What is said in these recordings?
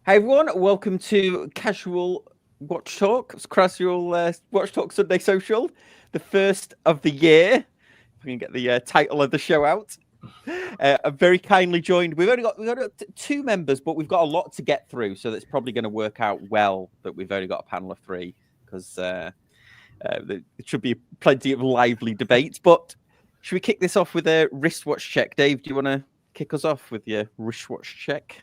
Hey everyone, welcome to Casual Watch Talk. It's Casual Watch Talk Sunday Social, the first of the year. If I can get the title of the show out. I'm very kindly joined. We've only got two members, but we've got a lot to get through, so that's probably going to work out well that we've only got a panel of three because there should be plenty of lively debates. But should we kick this off with a wristwatch check? Dave, do you want to kick us off with your wristwatch check?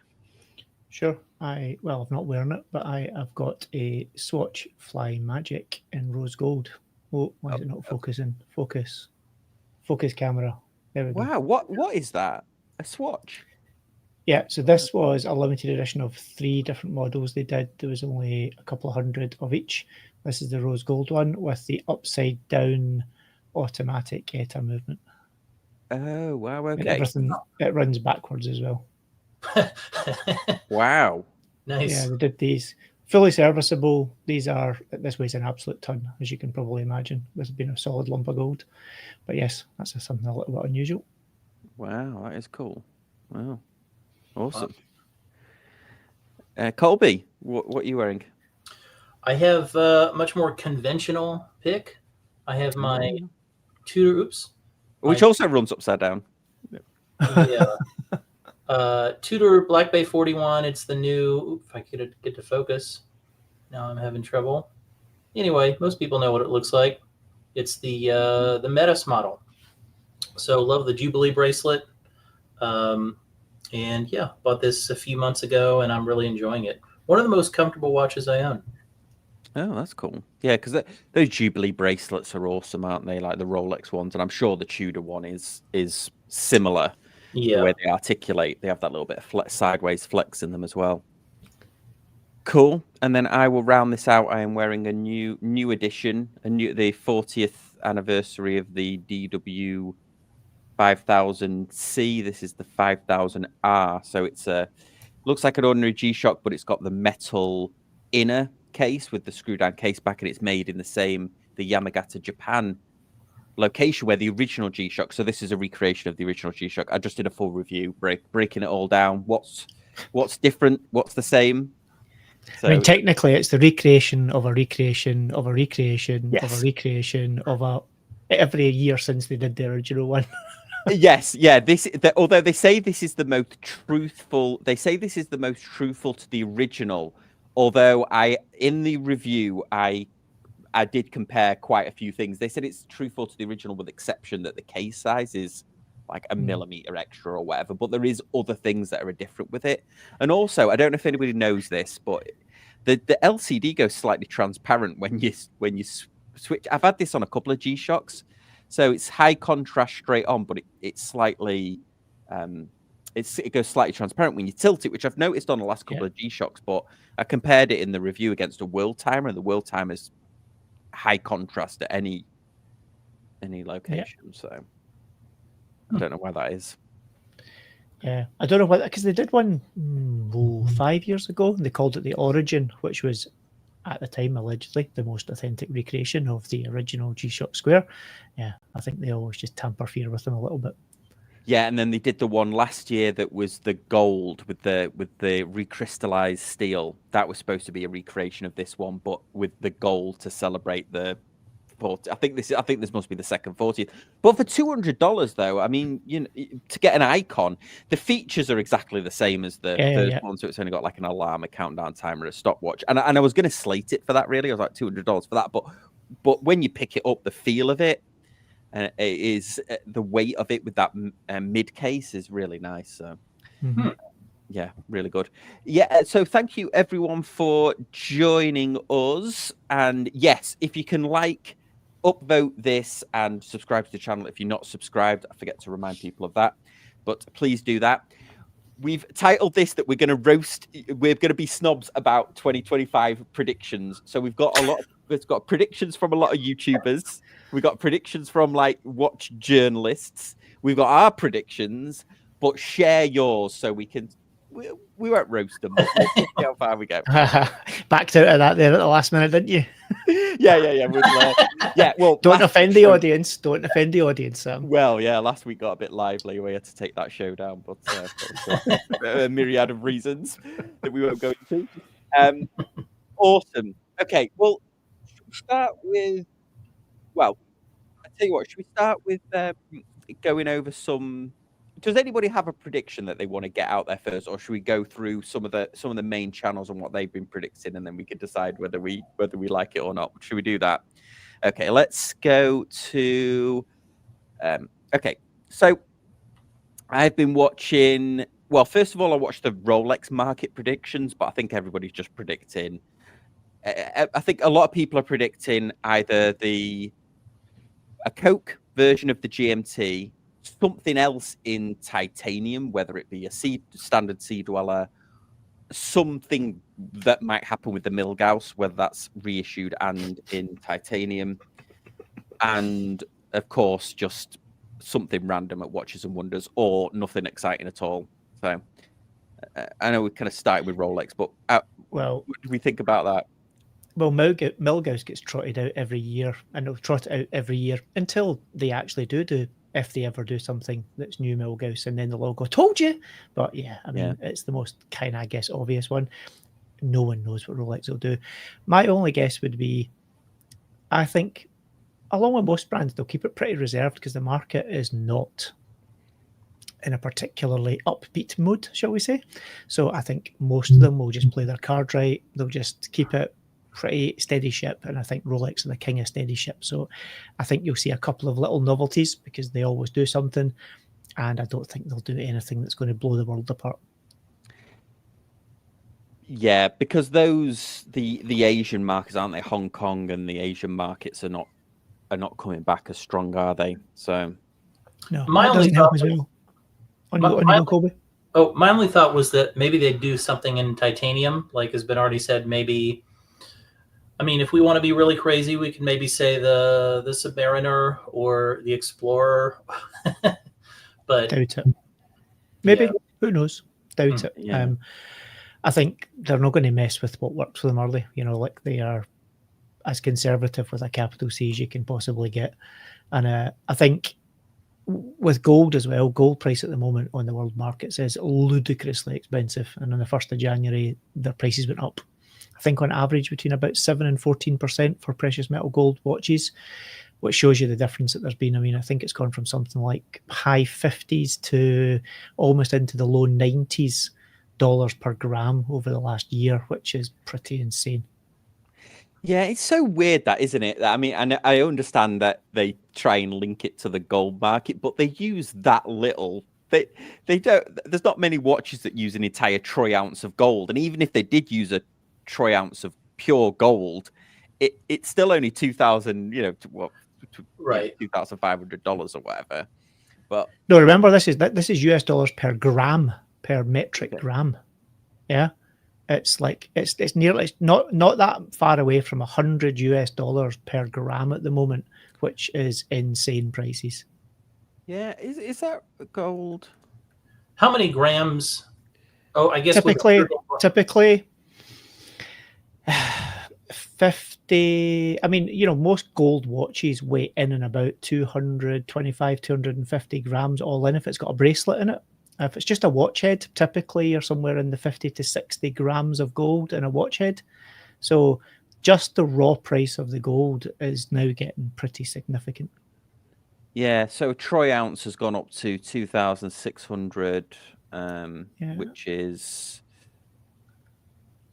Sure. I'm not wearing it, but I've got a Swatch Fly Magic in rose gold. Oh, why is it not focusing? Focus camera. There we go. Wow, what is that? A Swatch? Yeah, so this was a limited edition of 3 different models they did. There was only a couple of hundred of each. This is the rose gold one with the upside down automatic ETA movement. Oh, wow, okay. And everything, it runs backwards as well. Wow. Nice. Yeah, they did these fully serviceable. This weighs an absolute ton, as you can probably imagine, with being a solid lump of gold. But yes, that's something a little bit unusual. Wow, that is cool. Wow. Awesome. Colby, what are you wearing? I have a much more conventional pick. I have my Tudor, which also runs upside down. Yeah. Tudor Black Bay 41. It's the new, if I could get to focus. Now I'm having trouble. Anyway, most people know what it looks like. It's the Metis model. So love the Jubilee bracelet. And yeah, bought this a few months ago and I'm really enjoying it. One of the most comfortable watches I own. Oh, that's cool. Yeah, because those Jubilee bracelets are awesome, aren't they? Like the Rolex ones, and I'm sure the Tudor one is similar. Yeah. The way they articulate, they have that little bit of sideways flex in them as well. Cool. And then I will round this out. I am wearing a new edition, the 40th anniversary of the DW 5000C. This is the 5000R. So it's looks like an ordinary G-Shock, but it's got the metal inner case with the screw down case back, and it's made in the Yamagata, Japan location where the original G-Shock. So this is a recreation of the original G-Shock. I just did a full review, breaking it all down. What's different? What's the same? So, I mean, technically, it's the recreation of a recreation of a recreation yes. of a recreation of every year since they did the original one. Yes, yeah. Although they say this is the most truthful, to the original. Although in the review, I did compare quite a few things. They said it's truthful to the original with the exception that the case size is like a millimeter extra or whatever. But there is other things that are different with it. And also, I don't know if anybody knows this, but the LCD goes slightly transparent when you switch. I've had this on a couple of G-Shocks. So it's high contrast straight on, but it's slightly... it goes slightly transparent when you tilt it, which I've noticed on the last couple of G-Shocks, but I compared it in the review against a world timer, and the world timer is high contrast at any location. So I don't know why that is. Yeah, I don't know why, because they did one 5 years ago. They called it the Origin, which was at the time allegedly the most authentic recreation of the original G-Shock Square. Yeah, I think they always just tamper fear with them a little bit. Yeah, and then they did the one last year that was the gold with the recrystallized steel. That was supposed to be a recreation of this one, but with the gold to celebrate the 40. I think this must be the second 40th. But for $200 though, I mean, to get an icon, the features are exactly the same as the first one. So it's only got like an alarm, a countdown timer, a stopwatch. And I was going to slate it for that. Really, I was like $200 for that. But when you pick it up, the feel of it. It is the weight of it with that mid case is really nice. So, yeah, really good. Yeah, so thank you everyone for joining us. And yes, if you can upvote this and subscribe to the channel if you're not subscribed, I forget to remind people of that, but please do that. We've titled this that we're going to be snobs about 2025 predictions. So we've got predictions from a lot of YouTubers. We've got predictions from watch journalists. We've got our predictions, but share yours so we can we won't roast them. We'll see how far we go. Backed out of that there at the last minute, didn't you? Yeah. Well, Don't offend the audience. Don't offend the audience, Sam. Well, yeah. Last week got a bit lively. We had to take that show down, but a myriad of reasons that we won't go into. Awesome. Okay. Well, should we start with? Well, I tell you what. Should we start with going over some? Does anybody have a prediction that they want to get out there first, or should we go through some of the main channels and what they've been predicting, and then we can decide whether we like it or not? Should we do that? Okay, let's go to. Okay, so I've been watching. Well, first of all, I watched the Rolex market predictions, but I think everybody's just predicting. I think a lot of people are predicting either a Coke version of the GMT, something else in titanium, whether it be a standard sea dweller, something that might happen with the Milgauss, whether that's reissued and in titanium, and of course just something random at Watches and Wonders, or nothing exciting at all. So I know we kind of started with Rolex, but what do we think about that? Well, Milgauss gets trotted out every year, and they'll trot it out every year until they actually do, if they ever do something that's new Milgauss, and then they'll all go, told you. But yeah, I mean, it's the most kind of, I guess, obvious one. No one knows what Rolex will do. My only guess would be, I think, along with most brands, they'll keep it pretty reserved because the market is not in a particularly upbeat mood, shall we say. So I think most of them will just play their card right. They'll just keep it pretty steady ship, and I think Rolex are the king of steady ship. So I think you'll see a couple of little novelties because they always do something, and I don't think they'll do anything that's going to blow the world apart. Yeah, because the Asian markets, aren't they? Hong Kong and the Asian markets are not coming back as strong, are they? So no, my only thought as well. My only thought was that maybe they'd do something in titanium, like has been already said. Maybe, I mean, if we want to be really crazy, we can maybe say the Submariner or the Explorer. But doubt it. Maybe, who knows? Doubt it. Yeah. I think they're not going to mess with what works for them early. Like they are as conservative with a capital C as you can possibly get. And I think with gold as well, gold price at the moment on the world markets is ludicrously expensive. And on the 1st of January, their prices went up. I think on average between about 7 and 14% for precious metal gold watches, which shows you the difference that there's been. I mean, I think it's gone from something like high 50s to almost into the low 90s dollars per gram over the last year, which is pretty insane. Yeah, it's so weird that, isn't it? I mean, and I understand that they try and link it to the gold market, but they use that little. They don't. There's not many watches that use an entire troy ounce of gold, and even if they did use a troy ounce of pure gold, it's still only 2,000. Right, $2,500 or whatever. But no, remember this is US dollars per gram, per metric gram. Yeah. It's like it's nearly not that far away from $100 US per gram at the moment, which is insane prices. Yeah, is that gold? How many grams? Oh, I guess typically 50. I mean, most gold watches weigh in and about 225, 250 grams all in if it's got a bracelet in it. If it's just a watch head, typically you're somewhere in the 50 to 60 grams of gold in a watch head. So just the raw price of the gold is now getting pretty significant. Yeah, so a troy ounce has gone up to 2,600, which is,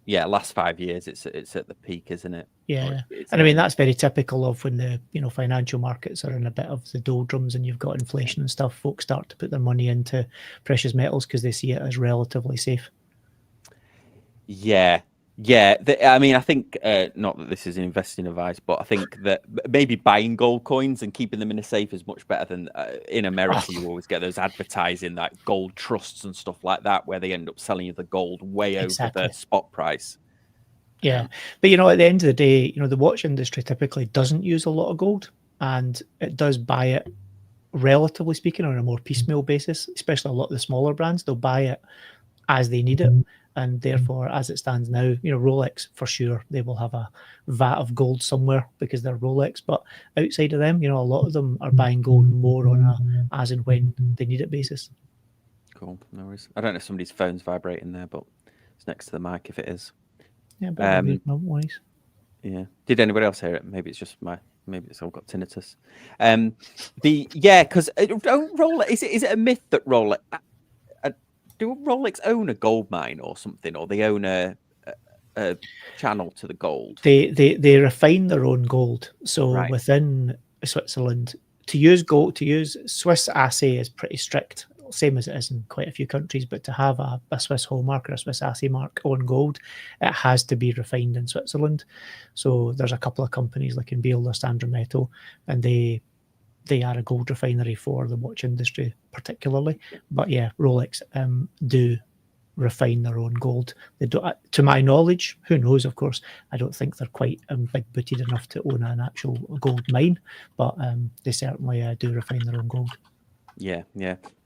last 5 years it's at the peak, isn't it? Yeah, and I mean that's very typical of when the financial markets are in a bit of the doldrums and you've got inflation and stuff. Folks start to put their money into precious metals because they see it as relatively safe. Yeah. I mean, I think not that this is investing advice, but I think that maybe buying gold coins and keeping them in a safe is much better than in America. You always get those advertising that gold trusts and stuff like that, where they end up selling you the gold way over the spot price. Yeah, but at the end of the day, the watch industry typically doesn't use a lot of gold, and it does buy it, relatively speaking, on a more piecemeal basis. Especially a lot of the smaller brands, they'll buy it as they need it. And therefore, as it stands now, Rolex, for sure, they will have a vat of gold somewhere because they're Rolex. But outside of them, a lot of them are buying gold more on a as and when they need it basis. Cool. No worries. I don't know if somebody's phone's vibrating there, but it's next to the mic if it is. Yeah, but weird noise. Yeah. Did anybody else hear it? Maybe it's just maybe it's all got tinnitus. Because Rolex, is it a myth that Rolex do Rolex own a gold mine or something, or they own a channel to the gold? They refine their own gold. So Right. within Switzerland, to use Swiss assay is pretty strict, same as it is in quite a few countries. But to have a Swiss hallmark or a Swiss assay mark on gold, it has to be refined in Switzerland. So there's a couple of companies like in Biel or Standard Metal, and they are a gold refinery for the watch industry particularly. But yeah, Rolex do refine their own gold. They don't, to my knowledge, who knows, of course, I don't think they're quite big-booted enough to own an actual gold mine, but they certainly do refine their own gold. Yeah.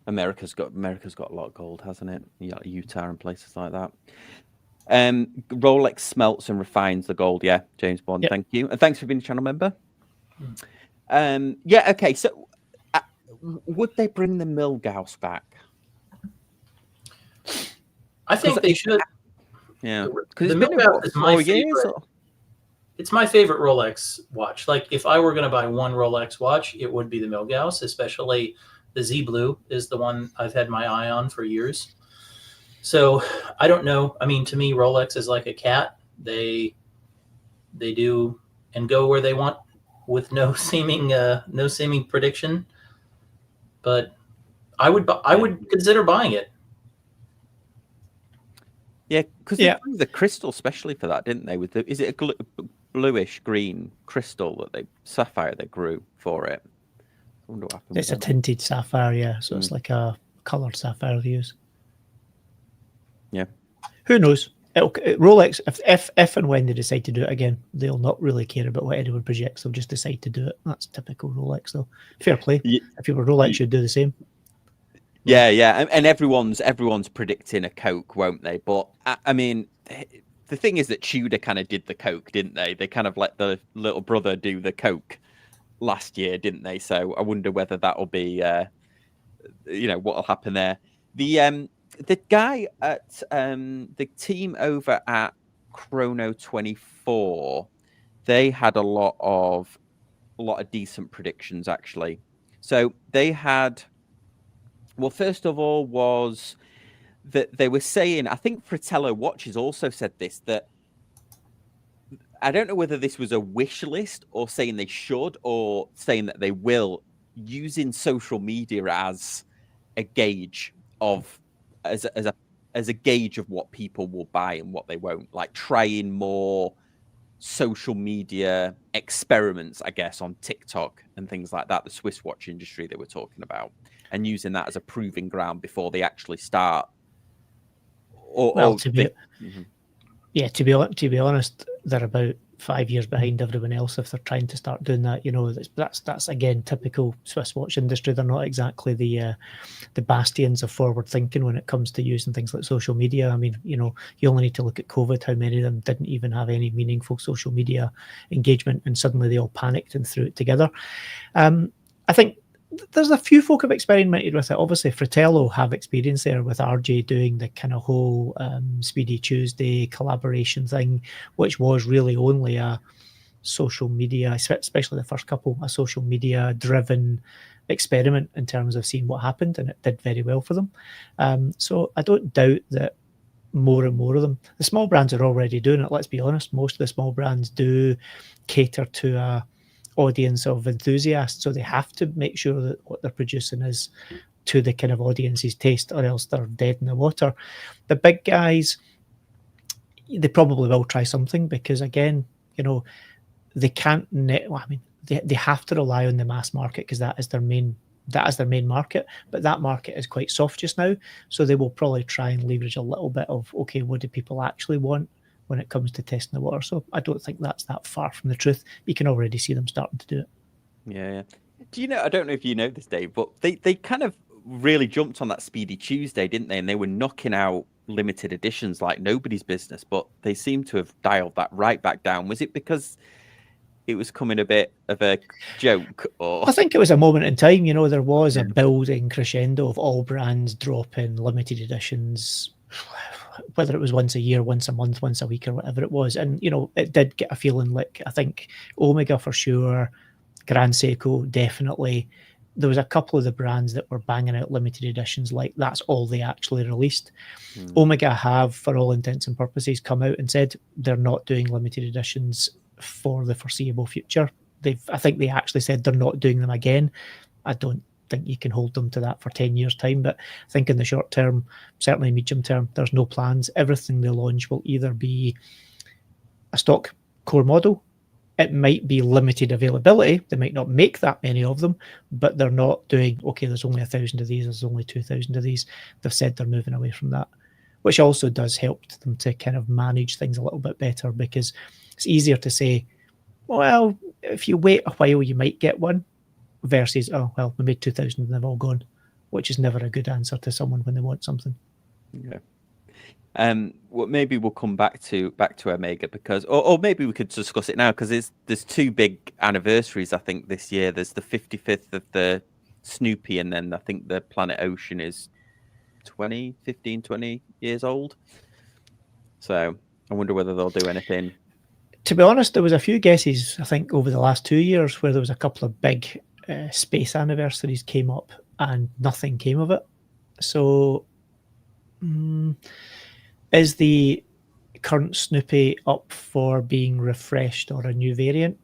America's got a lot of gold, hasn't it? Like Utah and places like that. Rolex smelts and refines the gold. Yeah, James Bond, Thank you. And thanks for being a channel member. Okay, so would they bring the Milgauss back? I think they should. Yeah, because the Milgauss is my 4 years. favorite. It's my favorite Rolex watch. Like if I were going to buy one Rolex watch, it would be the Milgauss, especially the Z Blue is the one I've had my eye on for years. So I don't know. I mean, to me, Rolex is like a cat. They do and go where they want with no seeming prediction. But I would consider buying it. Yeah, because they grew the crystal especially for that, didn't they? Is it a bluish green crystal sapphire they grew for it? I wonder what happened. It's a tinted sapphire, yeah. So it's like a coloured sapphire they use. Yeah. Who knows? Rolex, if and when they decide to do it again, they'll not really care about what anyone projects. They'll just decide to do it. That's typical Rolex, though. Fair play. Yeah. If you were Rolex, you'd do the same. Yeah, and everyone's predicting a Coke, won't they? But I mean, the thing is that Tudor kind of did the Coke, didn't they? They kind of let the little brother do the Coke last year, didn't they? So I wonder whether that'll be, what'll happen there. The guy at the team over at Chrono 24, they had a lot of decent predictions actually. So they had. Well, first of all, was that they were saying, I think Fratello Watches also said this, that I don't know whether this was a wish list or saying they should or saying that they will, using social media as a gauge of as a gauge of what people will buy and what they won't, like trying more social media experiments, I guess, on TikTok and things like that, the Swiss watch industry they were talking about, and using that as a proving ground before they actually start. To be honest, they're about 5 years behind everyone else if they're trying to start doing that. That's again typical Swiss watch industry. They're not exactly the bastions of forward thinking when it comes to using things like social media. I mean, you only need to look at COVID, how many of them didn't even have any meaningful social media engagement, and suddenly they all panicked and threw it together. I think there's a few folk have experimented with it. Obviously, Fratello have experience there with RJ doing the kind of whole Speedy Tuesday collaboration thing, which was really only a social media, especially the first couple, a social media driven experiment in terms of seeing what happened, and it did very well for them. So I don't doubt that more and more of them. The small brands are already doing it. Let's be honest, most of the small brands do cater to a audience of enthusiasts, so they have to make sure that what they're producing is to the kind of audience's taste, or else they're dead in the water. The big guys, they probably will try something, because again, they can't they have to rely on the mass market, because that is their main market, but that market is quite soft just now, so they will probably try and leverage a little bit of, okay, what do people actually want when it comes to testing the water. So I don't think that's that far from the truth. You can already see them starting to do it. Yeah. Do you know, I don't know if you know this, Dave, but they kind of really jumped on that Speedy Tuesday, didn't they? And they were knocking out limited editions like nobody's business, but they seem to have dialed that right back down. Was it because it was coming a bit of a joke, or I think it was a moment in time. There was a building crescendo of all brands dropping limited editions, whether it was once a year, once a month, once a week, or whatever it was. And it did get a feeling like, I think Omega for sure, Grand Seiko definitely. There was a couple of the brands that were banging out limited editions like that's all they actually released. Omega have, for all intents and purposes, come out and said they're not doing limited editions for the foreseeable future. I think they actually said they're not doing them again. I don't think you can hold them to that for 10 years' time, but I think in the short term, certainly medium term, there's no plans. Everything they launch will either be a stock core model. It might be limited availability. They might not make that many of them, but they're not doing, okay, there's only 1,000 of these, there's only 2,000 of these. They've said they're moving away from that, which also does help them to kind of manage things a little bit better, because it's easier to say, well, if you wait a while, you might get one, versus, oh, well, we made 2,000 and they've all gone, which is never a good answer to someone when they want something. Yeah. Well, maybe we'll come back to Omega, because, or maybe we could discuss it now, because there's two big anniversaries I think this year. There's the 55th of the Snoopy, and then I think the Planet Ocean is 20 years old. So I wonder whether they'll do anything. To be honest, there was a few guesses, I think, over the last 2 years where there was a couple of big space anniversaries came up and nothing came of it. So is the current Snoopy up for being refreshed or a new variant?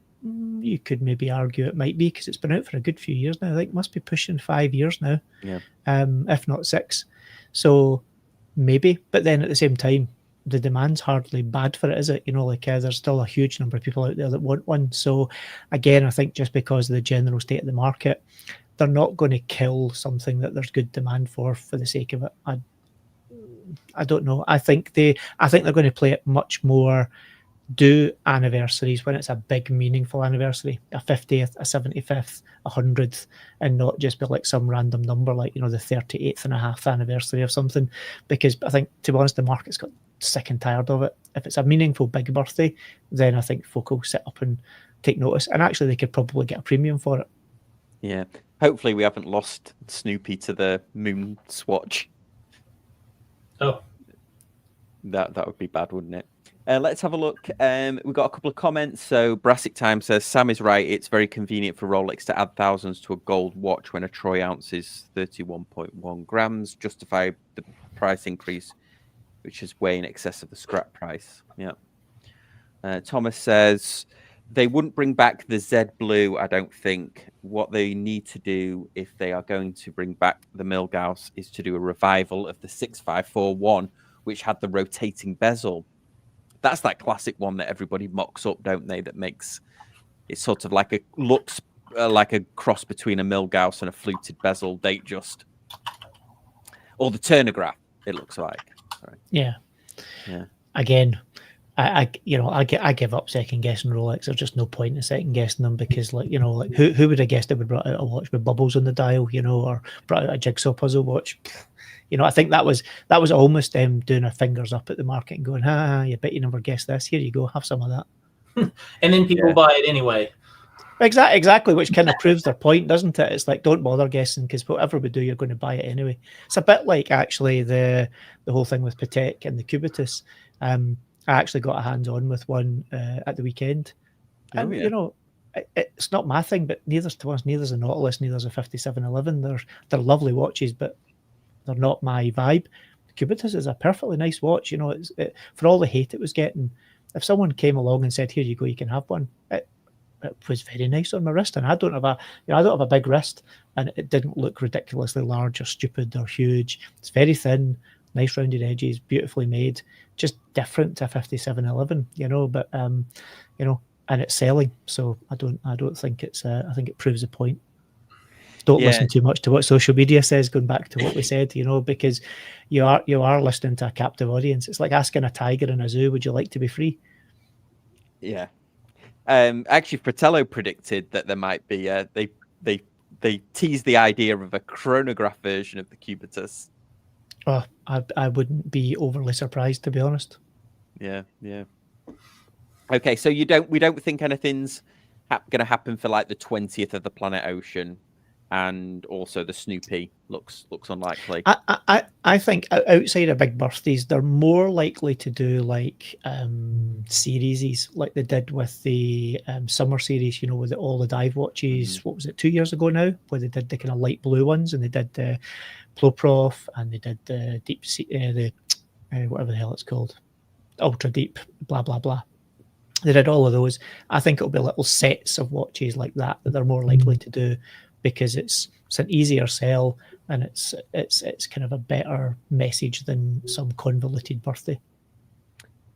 You could maybe argue it might be, because it's been out for a good few years now. I think it must be pushing 5 years now, if not 6. So maybe, but then at the same time, the demand's hardly bad for it, is it? There's still a huge number of people out there that want one. So again, I think just because of the general state of the market, they're not going to kill something that there's good demand for the sake of it. I don't know. I think they're going to play it much more, do anniversaries when it's a big, meaningful anniversary, a 50th, a 75th, a 100th, and not just be like some random number like, the 38th and a half anniversary of something. Because I think, to be honest, the market's got sick and tired of it. If it's a meaningful big birthday, then I think folk will sit up and take notice. And actually, they could probably get a premium for it. Yeah. Hopefully we haven't lost Snoopy to the moon swatch. Oh. That would be bad, wouldn't it? Let's have a look. We've got a couple of comments. So Brassic Time says, Sam is right. It's very convenient for Rolex to add thousands to a gold watch when a troy ounce is 31.1 grams. Justify the price increase, which is way in excess of the scrap price. Yeah. Thomas says, they wouldn't bring back the Z Blue, I don't think. What they need to do, if they are going to bring back the Milgauss, is to do a revival of the 6541, which had the rotating bezel. That's that classic one that everybody mocks up, don't they? That makes it sort of like looks like a cross between a Milgauss and a fluted bezel. Datejust, or the Turnograph. It looks like. Sorry. Yeah. Again, I give up second guessing Rolex. There's just no point in second guessing them, because who would have guessed it would brought out a watch with bubbles on the dial, or brought out a jigsaw puzzle watch. I think that was almost them doing their fingers up at the market and going, you bet you never guessed this. Here you go, have some of that. And then people buy it anyway. Exactly, which kind of proves their point, doesn't it? It's like, don't bother guessing, because whatever we do, you're going to buy it anyway. It's a bit like actually the whole thing with Patek and the Cubitus. I actually got a hands-on with one at the weekend. And, it's not my thing, but neither's a Nautilus, neither's a 5711. They're lovely watches, but they're not my vibe. The Cubitus is a perfectly nice watch. For all the hate it was getting, if someone came along and said, here you go, you can have one, it was very nice on my wrist. And I don't have a big wrist, and it didn't look ridiculously large or stupid or huge. It's very thin, nice rounded edges, beautifully made, just different to a 5711, but and it's selling. So I don't think it's I think it proves a point. Don't listen too much to what social media says, going back to what we said, because you are listening to a captive audience. It's like asking a tiger in a zoo, would you like to be free? Yeah. Actually, Fratello predicted that there might be they teased the idea of a chronograph version of the Cubitus. Oh, I wouldn't be overly surprised, to be honest. Yeah. Okay, so we don't think anything's going to happen for like the 20th of the planet Ocean, and also the Snoopy looks unlikely. I think outside of big birthdays, they're more likely to do like series like they did with the summer series, you know, with all the dive watches. What was it, 2 years ago now, where they did the kind of light blue ones, and they did the Ploprof, and they did the deep sea, whatever the hell it's called, ultra deep, blah blah blah. They did all of those. I think it'll be little sets of watches like that they're more likely to do, because it's an easier sell, and it's kind of a better message than some convoluted birthday.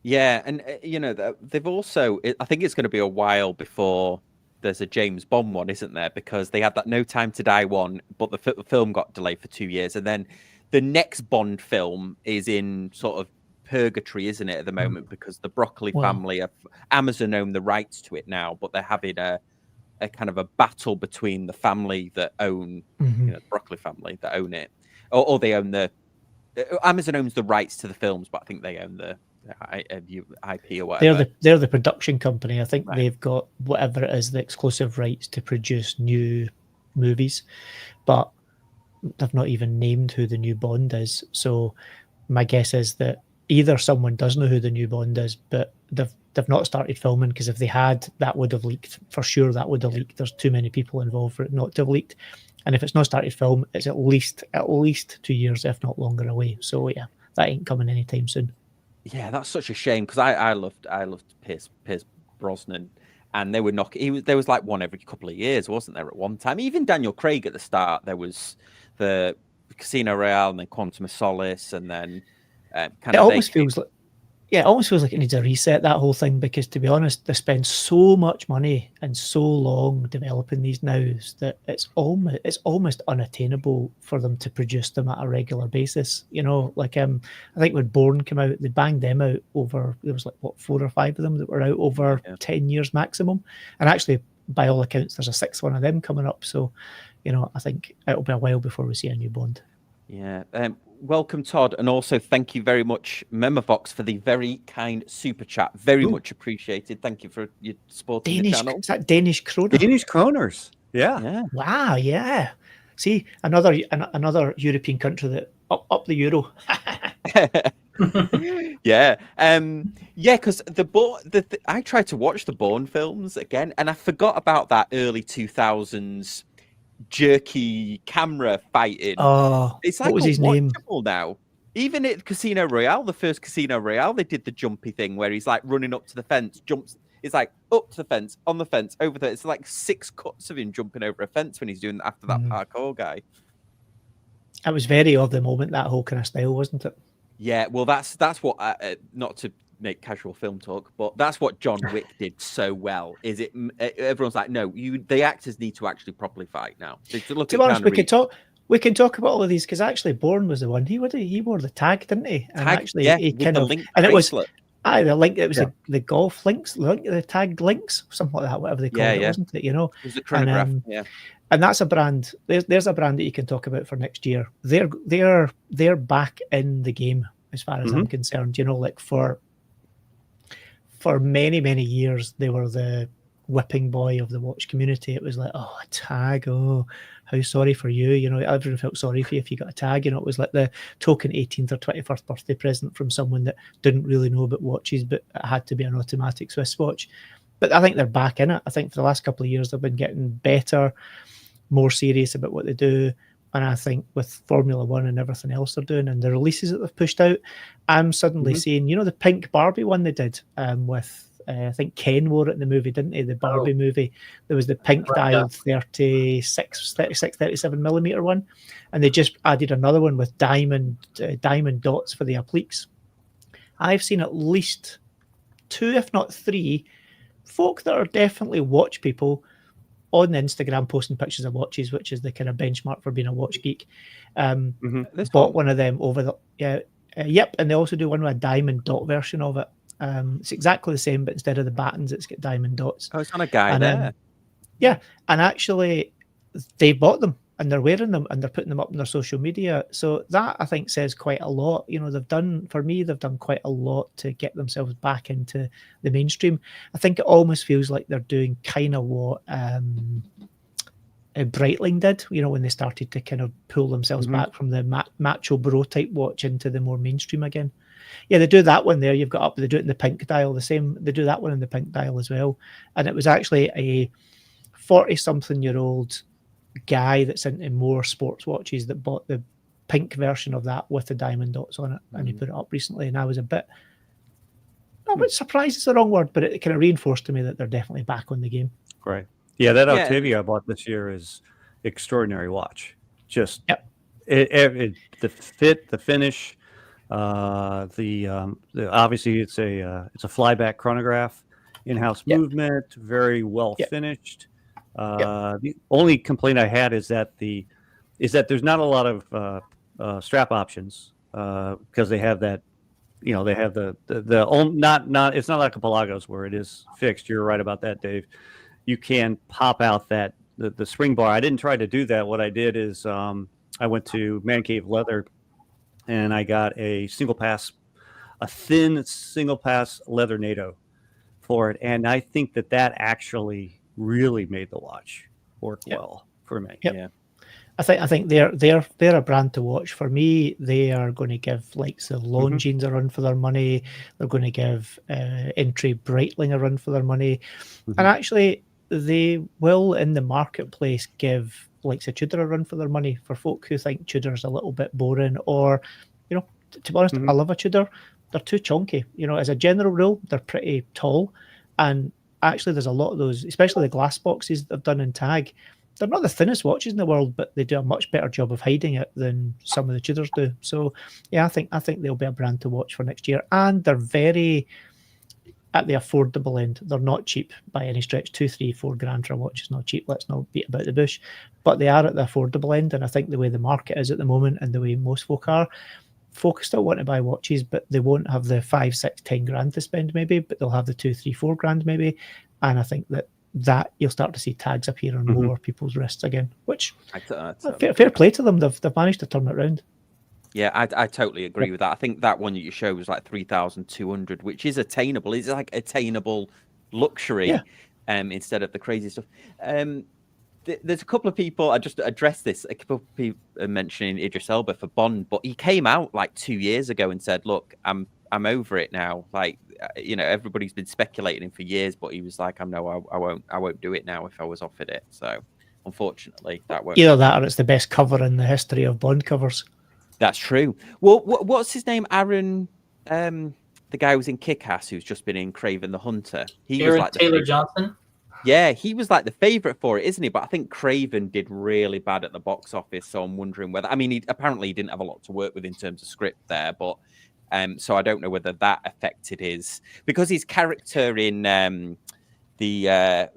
Yeah, and you know, they've also, I think it's going to be a while before there's a James Bond one, isn't there? Because they had that No Time to Die one, but the film got delayed for 2 years, and then the next Bond film is in sort of purgatory, isn't it, at the moment, because the Broccoli family, Amazon own the rights to it now, but they're having a kind of a battle between the family that own, you know, the Broccoli family that own it, or they own Amazon owns the rights to the films, but I think they own the IP or whatever. They're the production company. I think they've got whatever it is, the exclusive rights to produce new movies, but they've not even named who the new Bond is. So my guess is that either someone does know who the new Bond is, but they've not started filming, because if they had, that would have leaked for sure. That would have leaked. There's too many people involved for it not to have leaked. And if it's not started film, it's at least 2 years, if not longer, away. So yeah, that ain't coming anytime soon. Yeah, that's such a shame, because I loved Pierce Brosnan, and they were there was like one every couple of years, wasn't there, at one time? Even Daniel Craig at the start. There was the Casino Royale, and then Quantum of Solace, and then it almost feels like it needs a reset, that whole thing, because to be honest, they spend so much money and so long developing these now that it's almost unattainable for them to produce them at a regular basis. You know, like I think when Bourne came out, they banged them out over, there was like 4 or 5 of them that were out over 10 years maximum, and actually by all accounts there's a 6th one of them coming up. So, you know, I think it'll be a while before we see a new Bond. Yeah. Welcome, Todd, and also thank you very much, Memovox, for the very kind super chat. Very much appreciated. Thank you for your support on the channel. Is that Danish kroner? Danish kroners. Yeah. Wow. Yeah. See, another European country that up the euro. Yeah. Because I tried to watch the Bourne films again, and I forgot about that early 2000s jerky camera fighting. Oh, it's like, what was his name now? Even at Casino Royale, the first Casino Royale, they did the jumpy thing where he's like running up to the fence, jumps. It's like up to the fence, on the fence, over there. It's like 6 cuts of him jumping over a fence when he's doing that after that parkour guy. It was very of the moment, that whole kind of style, wasn't it? Yeah, well, that's what not to make casual film talk, but that's what John Wick did so well. Is it? Everyone's like, no, the actors need to actually properly fight now. To be honest, we can talk about all of these, because actually Bourne was the one he wore the tag, didn't he? And actually, he kind of, and it was the link. It was the golf links, the tagged links, something like that, whatever they called it, wasn't it? You know, it was a chronograph. And that's a brand. There's a brand that you can talk about for next year. They're back in the game as far as I'm concerned. You know, like for many years, they were the whipping boy of the watch community. It was like, oh, a tag, oh, how sorry for you. You know, everyone felt sorry for you if you got a tag. You know, it was like the token 18th or 21st birthday present from someone that didn't really know about watches, but it had to be an automatic Swiss watch. But I think they're back in it. I think for the last couple of years, they've been getting better, more serious about what they do. And I think with Formula One and everything else they're doing, and the releases that they've pushed out, I'm suddenly seeing, you know, the pink Barbie one they did with, I think Ken wore it in the movie, didn't he? The Barbie movie. There was the pink dialed 36, 37 millimeter one. And they just added another one with diamond dots for the appliques. I've seen at least 2, if not 3, folk that are definitely watch people on Instagram posting pictures of watches, which is the kind of benchmark for being a watch geek. Bought one of them over the yep, and they also do one with a diamond dot version of it. It's exactly the same, but instead of the battens, it's got diamond dots. Oh, it's on a guy there. Yeah, and actually, they bought them. and they're wearing them and they're putting them up on their social media. So that, I think, says quite a lot. You know, they've done quite a lot to get themselves back into the mainstream. I think it almost feels like they're doing kind of what Breitling did, you know, when they started to kind of pull themselves back from the macho bro type watch into the more mainstream again. Yeah, they do that one there. You've got up, they do it in the pink dial, the same. They do that one in the pink dial as well. And it was actually a 40-something-year-old guy that's into more sports watches that bought the pink version of that with the diamond dots on it, and he put it up recently. And I was a bit, not a bit surprised is the wrong word, but it kind of reinforced to me that they're definitely back on the game. Right. Yeah, that Octavia I bought this year is extraordinary watch. Just the fit, the finish, the obviously it's a flyback chronograph, in-house movement, very well finished. The only complaint I had is that there's not a lot of strap options because they have that, you know, they have the not it's not like a Pelagos where it is fixed. You're right about that, Dave. You can pop out that the spring bar. I didn't try to do that. What I did is I went to Man Cave Leather and I got a thin single pass leather NATO for it, and I think that actually really made the watch work well for me. Yeah, I think they're a brand to watch. For me, they are going to give like the Longines a run for their money. They're going to give Entry Breitling a run for their money, and actually they will in the marketplace give like the Tudor a run for their money for folk who think Tudor's a little bit boring, or, you know, to be honest, I love a Tudor. They're too chunky. You know, as a general rule, they're pretty tall, and actually there's a lot of those, especially the glass boxes that they've done in Tag. They're not the thinnest watches in the world, but they do a much better job of hiding it than some of the Tudors do. So yeah, I think they'll be a brand to watch for next year, and they're very at the affordable end. They're not cheap by any stretch. 2, 3, 4 grand for a watch is not cheap. Let's not beat about the bush, but they are at the affordable end. And I think the way the market is at the moment, and the way most folk still want to buy watches, but they won't have the 5, 6, 10 grand to spend maybe, but they'll have the 2, 3, 4 grand maybe. And I think that you'll start to see tags appear on more people's wrists again, which fair play to them. They've managed to turn it around. Yeah, I totally agree with that. I think that one that you showed was like 3,200, which is attainable. It's like attainable luxury instead of the crazy stuff. There's a couple of people, I just addressed this, a couple of people mentioning Idris Elba for Bond, but he came out like 2 years ago and said, look, I'm over it now. Like, you know, everybody's been speculating for years, but he was like, I won't do it now if I was offered it. So unfortunately, that won't. Either that or it's the best cover in the history of Bond covers. That's true. Well, what's his name? Aaron, the guy who was in Kick-Ass, who's just been in Craven the Hunter. Aaron like Taylor Johnson? Yeah, he was like the favorite for it, isn't he? But I think Craven did really bad at the box office, so I'm wondering whether... I mean, he didn't have a lot to work with in terms of script there, but... so I don't know whether that affected his... Because his character in the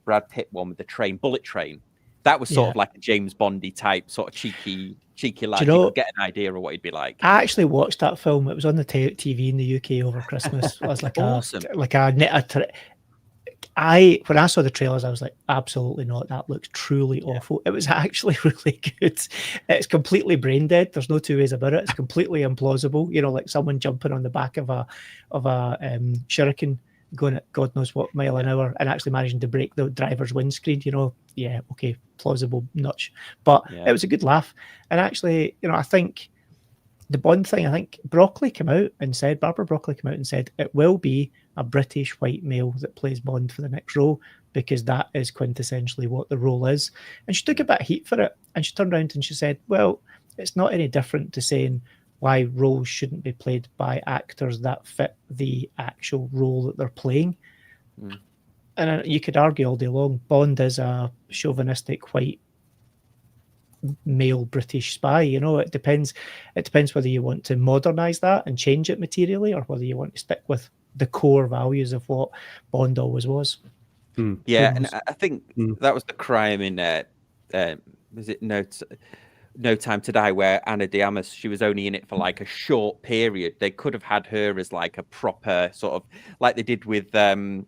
Brad Pitt one with the train, Bullet Train, that was sort of like a James Bondy type, sort of cheeky lad. You could get an idea of what he'd be like. I actually watched that film. It was on the TV in the UK over Christmas. It was like awesome. When I saw the trailers, I was like, absolutely not. That looks truly awful. It was actually really good. It's completely brain dead. There's no two ways about it. It's completely implausible. You know, like someone jumping on the back of a shuriken going at God knows what mile an hour and actually managing to break the driver's windscreen. You know, okay, plausible, nuts. But it was a good laugh. And actually, you know, I think the Bond thing, I think Barbara Broccoli came out and said, it will be a British white male that plays Bond for the next role, because that is quintessentially what the role is. And she took a bit of heat for it. And she turned around and she said, well, it's not any different to saying why roles shouldn't be played by actors that fit the actual role that they're playing. And you could argue all day long, Bond is a chauvinistic white male British spy. You know, it depends whether you want to modernize that and change it materially, or whether you want to stick with the core values of what Bond always was. Yeah, and I think that was the crime in was it No Time to Die, where Anna de Armas, she was only in it for like a short period. They could have had her as like a proper sort of, like they did with I'm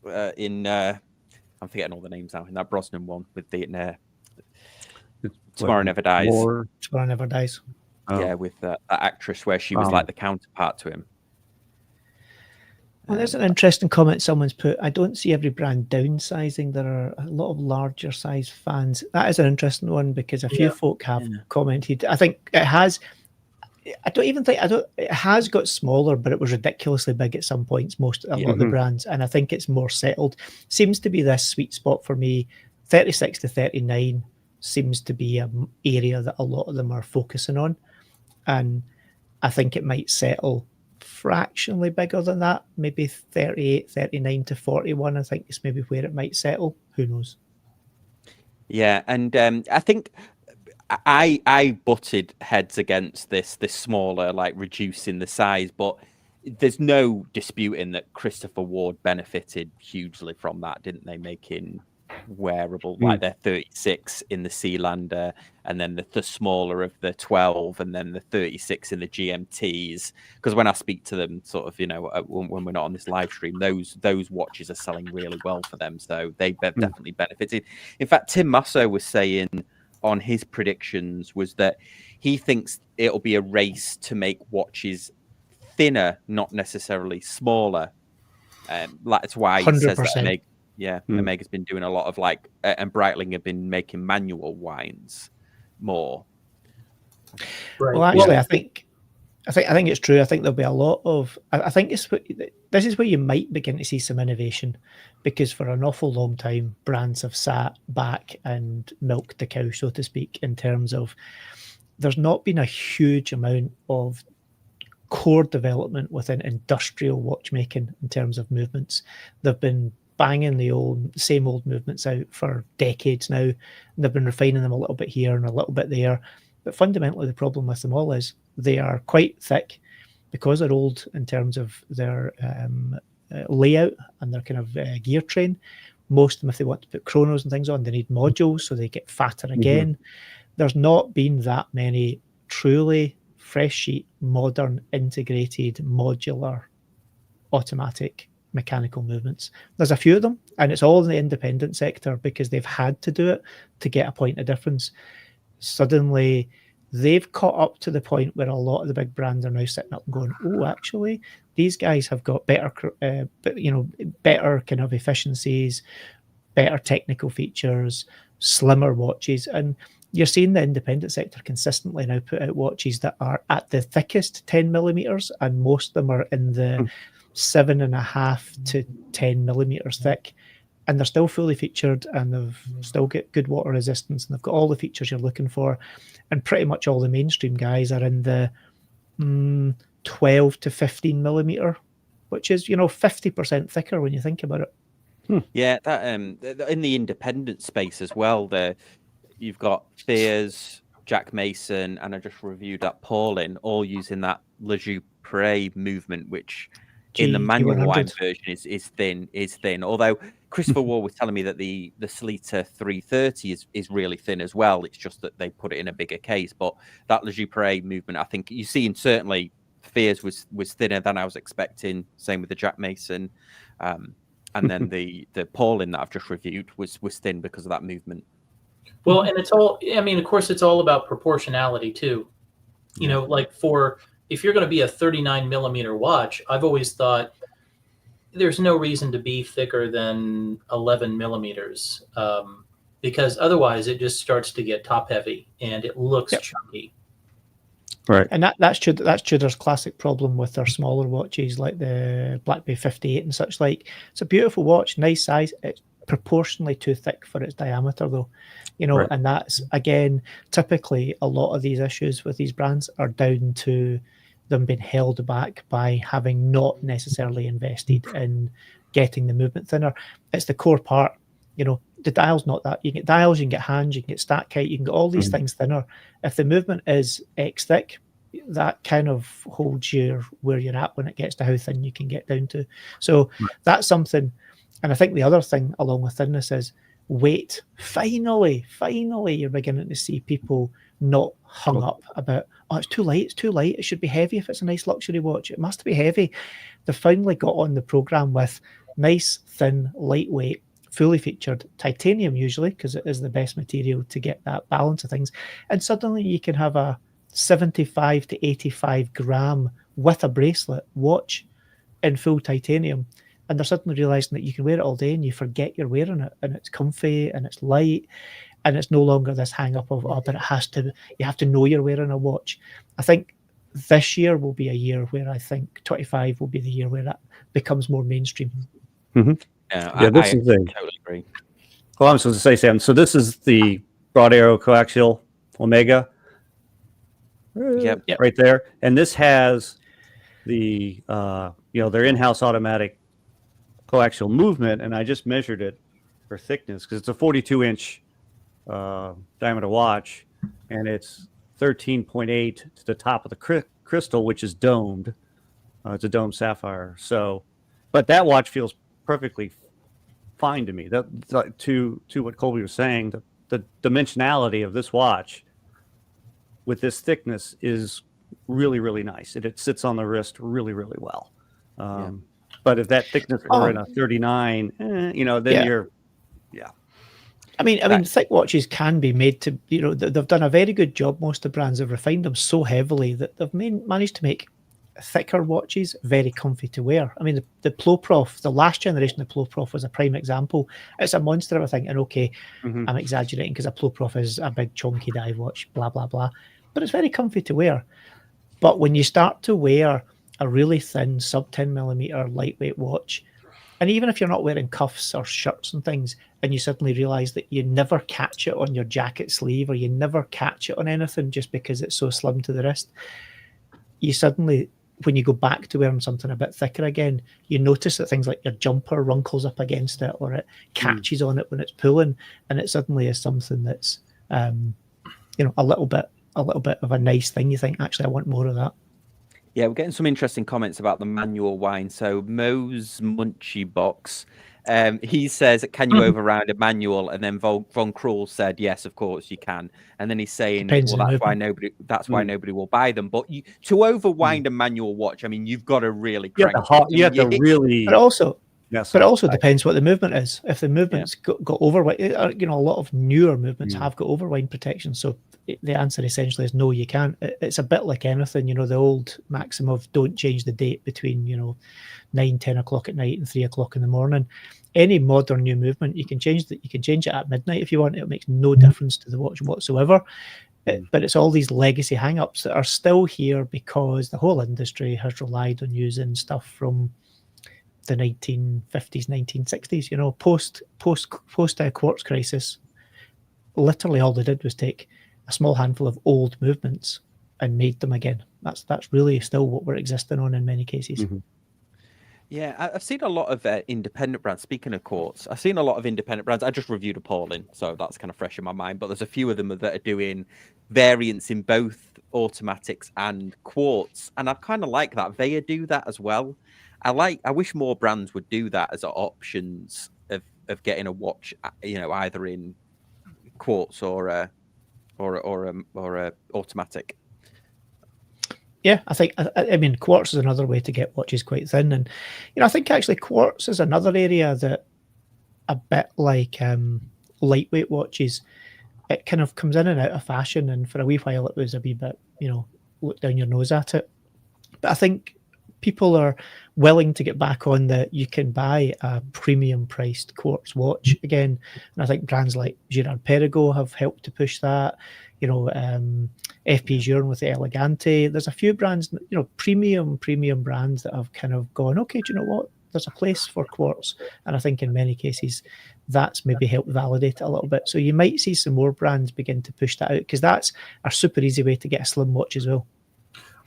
forgetting all the names now, in that Brosnan one with the Tomorrow Never Dies. Tomorrow Never Dies. Oh. Yeah, with that actress where she was like the counterpart to him. Well, there's an interesting comment someone's put. I don't see every brand downsizing. There are a lot of larger size fans. That is an interesting one because a few folk have commented. I think it has. It has got smaller, but it was ridiculously big at some points. A lot of the brands, and I think it's more settled. Seems to be this sweet spot for me. 36 to 39 seems to be an area that a lot of them are focusing on, and I think it might settle fractionally bigger than that. Maybe 38, 39 to 41. I think is maybe where it might settle. Who knows? Yeah, and I think. I butted heads against this smaller, like reducing the size, but there's no disputing that Christopher Ward benefited hugely from that, didn't they? Making wearable, like their 36 in the Sealander, and then the smaller of the 12, and then the 36 in the GMTs. Because when I speak to them, sort of, when we're not on this live stream, those watches are selling really well for them, so they definitely benefited. In fact, Tim Masso was saying on his predictions was that he thinks it'll be a race to make watches thinner, not necessarily smaller. That's why he says that Omega's been doing a lot of and Breitling have been making manual wines more. Right. Well, actually, I think it's true. I think there'll be a lot of. I think this is where you might begin to see some innovation, because for an awful long time, brands have sat back and milked the cow, so to speak, in terms of there's not been a huge amount of core development within industrial watchmaking in terms of movements. They've been banging the same old movements out for decades now, and they've been refining them a little bit here and a little bit there. But fundamentally, the problem with them all is they are quite thick because they're old in terms of their layout and their kind of gear train. Most of them, if they want to put chronos and things on, they need modules, so they get fatter again. There's not been that many truly fresh sheet, modern, integrated, modular, automatic mechanical movements. There's a few of them, and it's all in the independent sector because they've had to do it to get a point of difference. Suddenly they've caught up to the point where a lot of the big brands are now sitting up and going, oh, actually, these guys have got better kind of efficiencies, better technical features, slimmer watches. And you're seeing the independent sector consistently now put out watches that are at the thickest 10 millimeters, and most of them are in the 7.5 to 10 millimeters thick. And they're still fully featured, and they've still got good water resistance, and they've got all the features you're looking for. And pretty much all the mainstream guys are in the 12 to 15 millimeter, which is 50% thicker when you think about it. Yeah, that in the independent space as well. You've got Fears, Jack Mason, and I just reviewed that Paulin, all using that Le Joupre movement, which in the manual wine version is thin. Although Christopher Ward was telling me that the Sleater 330 is really thin as well. It's just that they put it in a bigger case. But that Le Joupre movement, I think you see, and certainly Fears was thinner than I was expecting. Same with the Jack Mason, and then the Paulin that I've just reviewed was thin because of that movement. Well, and it's all. I mean, of course, it's all about proportionality too. If you're going to be a 39 millimeter watch, I've always thought there's no reason to be thicker than 11 millimeters, because otherwise it just starts to get top heavy and it looks chunky. Right. And that's Tudor's classic problem with their smaller watches like the Black Bay 58 and such like. It's a beautiful watch, nice size. It's proportionally too thick for its diameter though. Right. And that's, again, typically a lot of these issues with these brands are down to them being held back by having not necessarily invested in getting the movement thinner. It's the core part. The dial's not that. You can get dials, you can get hands, you can get stack height, you can get all these things thinner. If the movement is X thick, that kind of holds you where you're at when it gets to how thin you can get down to. So that's something. And I think the other thing along with thinness is weight. Finally, you're beginning to see people not hung up about, it's too light, it should be heavy if it's a nice luxury watch, it must be heavy. They finally got on the program with nice, thin, lightweight, fully featured titanium usually, because it is the best material to get that balance of things. And suddenly you can have a 75 to 85 gram with a bracelet watch in full titanium, and they're suddenly realizing that you can wear it all day and you forget you're wearing it, and it's comfy and it's light, and it's no longer this hang up of, oh, but you have to know you're wearing a watch. I think this year will be a year where I think 25 will be the year where that becomes more mainstream. Mm-hmm. I totally agree. Well, I'm supposed to say, Sam, so this is the broad arrow coaxial Omega. Yep. Right there. And this has the, their in-house automatic coaxial movement, and I just measured it for thickness because it's a 42-inch diameter watch, and it's 13.8 to the top of the crystal, which is domed. It's a domed sapphire. So, but that watch feels perfectly fine to me. That to what Colby was saying, the dimensionality of this watch with this thickness is really, really nice. It sits on the wrist really, really well. But if that thickness were in a 39, then you're, I mean, thick watches can be made to, they've done a very good job. Most of the brands have refined them so heavily that they've managed to make thicker watches very comfy to wear. I mean, the Ploprof, the last generation of the Ploprof was a prime example. It's a monster of a thing, and I'm exaggerating because a Ploprof is a big chunky dive watch, blah, blah, blah. But it's very comfy to wear. But when you start to wear a really thin sub 10 millimeter lightweight watch, and even if you're not wearing cuffs or shirts and things, and you suddenly realize that you never catch it on your jacket sleeve, or you never catch it on anything just because it's so slim to the wrist, you suddenly, when you go back to wearing something a bit thicker again, you notice that things like your jumper runkles up against it, or it catches on it when it's pulling, and it suddenly is something that's, a little bit of a nice thing. You think, actually, I want more of that. Yeah, we're getting some interesting comments about the manual wine. So Mo's Munchie Box, he says, can you override a manual? And then Von Krul said, yes, of course you can. And then he's saying, Depends well, that's why nobody will buy them. But to overwind a manual watch, I mean, you've got to really crank it. But also, but it also depends what the movement is. If the movement's got overwind, a lot of newer movements have got overwind protection. So the answer essentially is no, you can't. It's a bit like anything, the old maxim of don't change the date between, 9, 10 o'clock at night and 3 o'clock in the morning. Any modern new movement, you can change that. You can change it at midnight if you want. It makes no difference to the watch whatsoever. But it's all these legacy hang-ups that are still here because the whole industry has relied on using stuff from the 1950s, 1960s, post quartz crisis. Literally all they did was take a small handful of old movements and made them again. That's really still what we're existing on in many cases. Yeah, I've seen a lot of independent brands. Speaking of quartz, I've seen a lot of independent brands. I just reviewed a Paulin, so that's kind of fresh in my mind. But there's a few of them that are doing variants in both automatics and quartz, and I kind of like that. They do that as well. I wish more brands would do that as options of getting a watch, either in quartz or a automatic. Yeah, I mean, quartz is another way to get watches quite thin, and I think actually quartz is another area that, a bit like lightweight watches, it kind of comes in and out of fashion, and for a wee while it was a wee bit, look down your nose at it. But I think people are willing to get back on that you can buy a premium priced quartz watch again. And I think brands like Girard Perregaux have helped to push that. FP Journe with the Elegante. There's a few brands, premium brands that have kind of gone, okay, do you know what? There's a place for quartz. And I think in many cases that's maybe helped validate it a little bit. So you might see some more brands begin to push that out, because that's a super easy way to get a slim watch as well.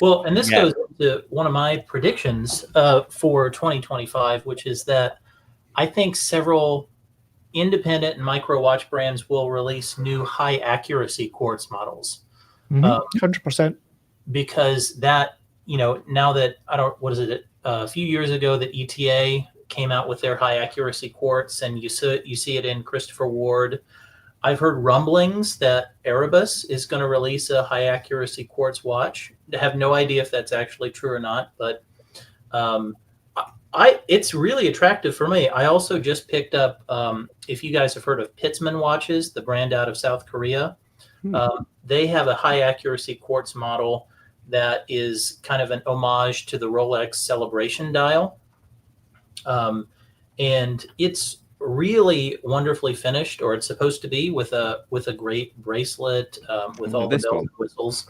Well, and this goes into one of my predictions for 2025, which is that I think several independent and micro watch brands will release new high accuracy quartz models. 100%. Because that, now that a few years ago that ETA came out with their high accuracy quartz, and you see it in Christopher Ward. I've heard rumblings that Erebus is going to release a high accuracy quartz watch. I have no idea if that's actually true or not, but It's really attractive for me. I also just picked up, if you guys have heard of Pittsman watches, the brand out of South Korea. They have a high accuracy quartz model that is kind of an homage to the Rolex Celebration dial. And it's really wonderfully finished, or it's supposed to be, with a great bracelet, with all the bells and whistles.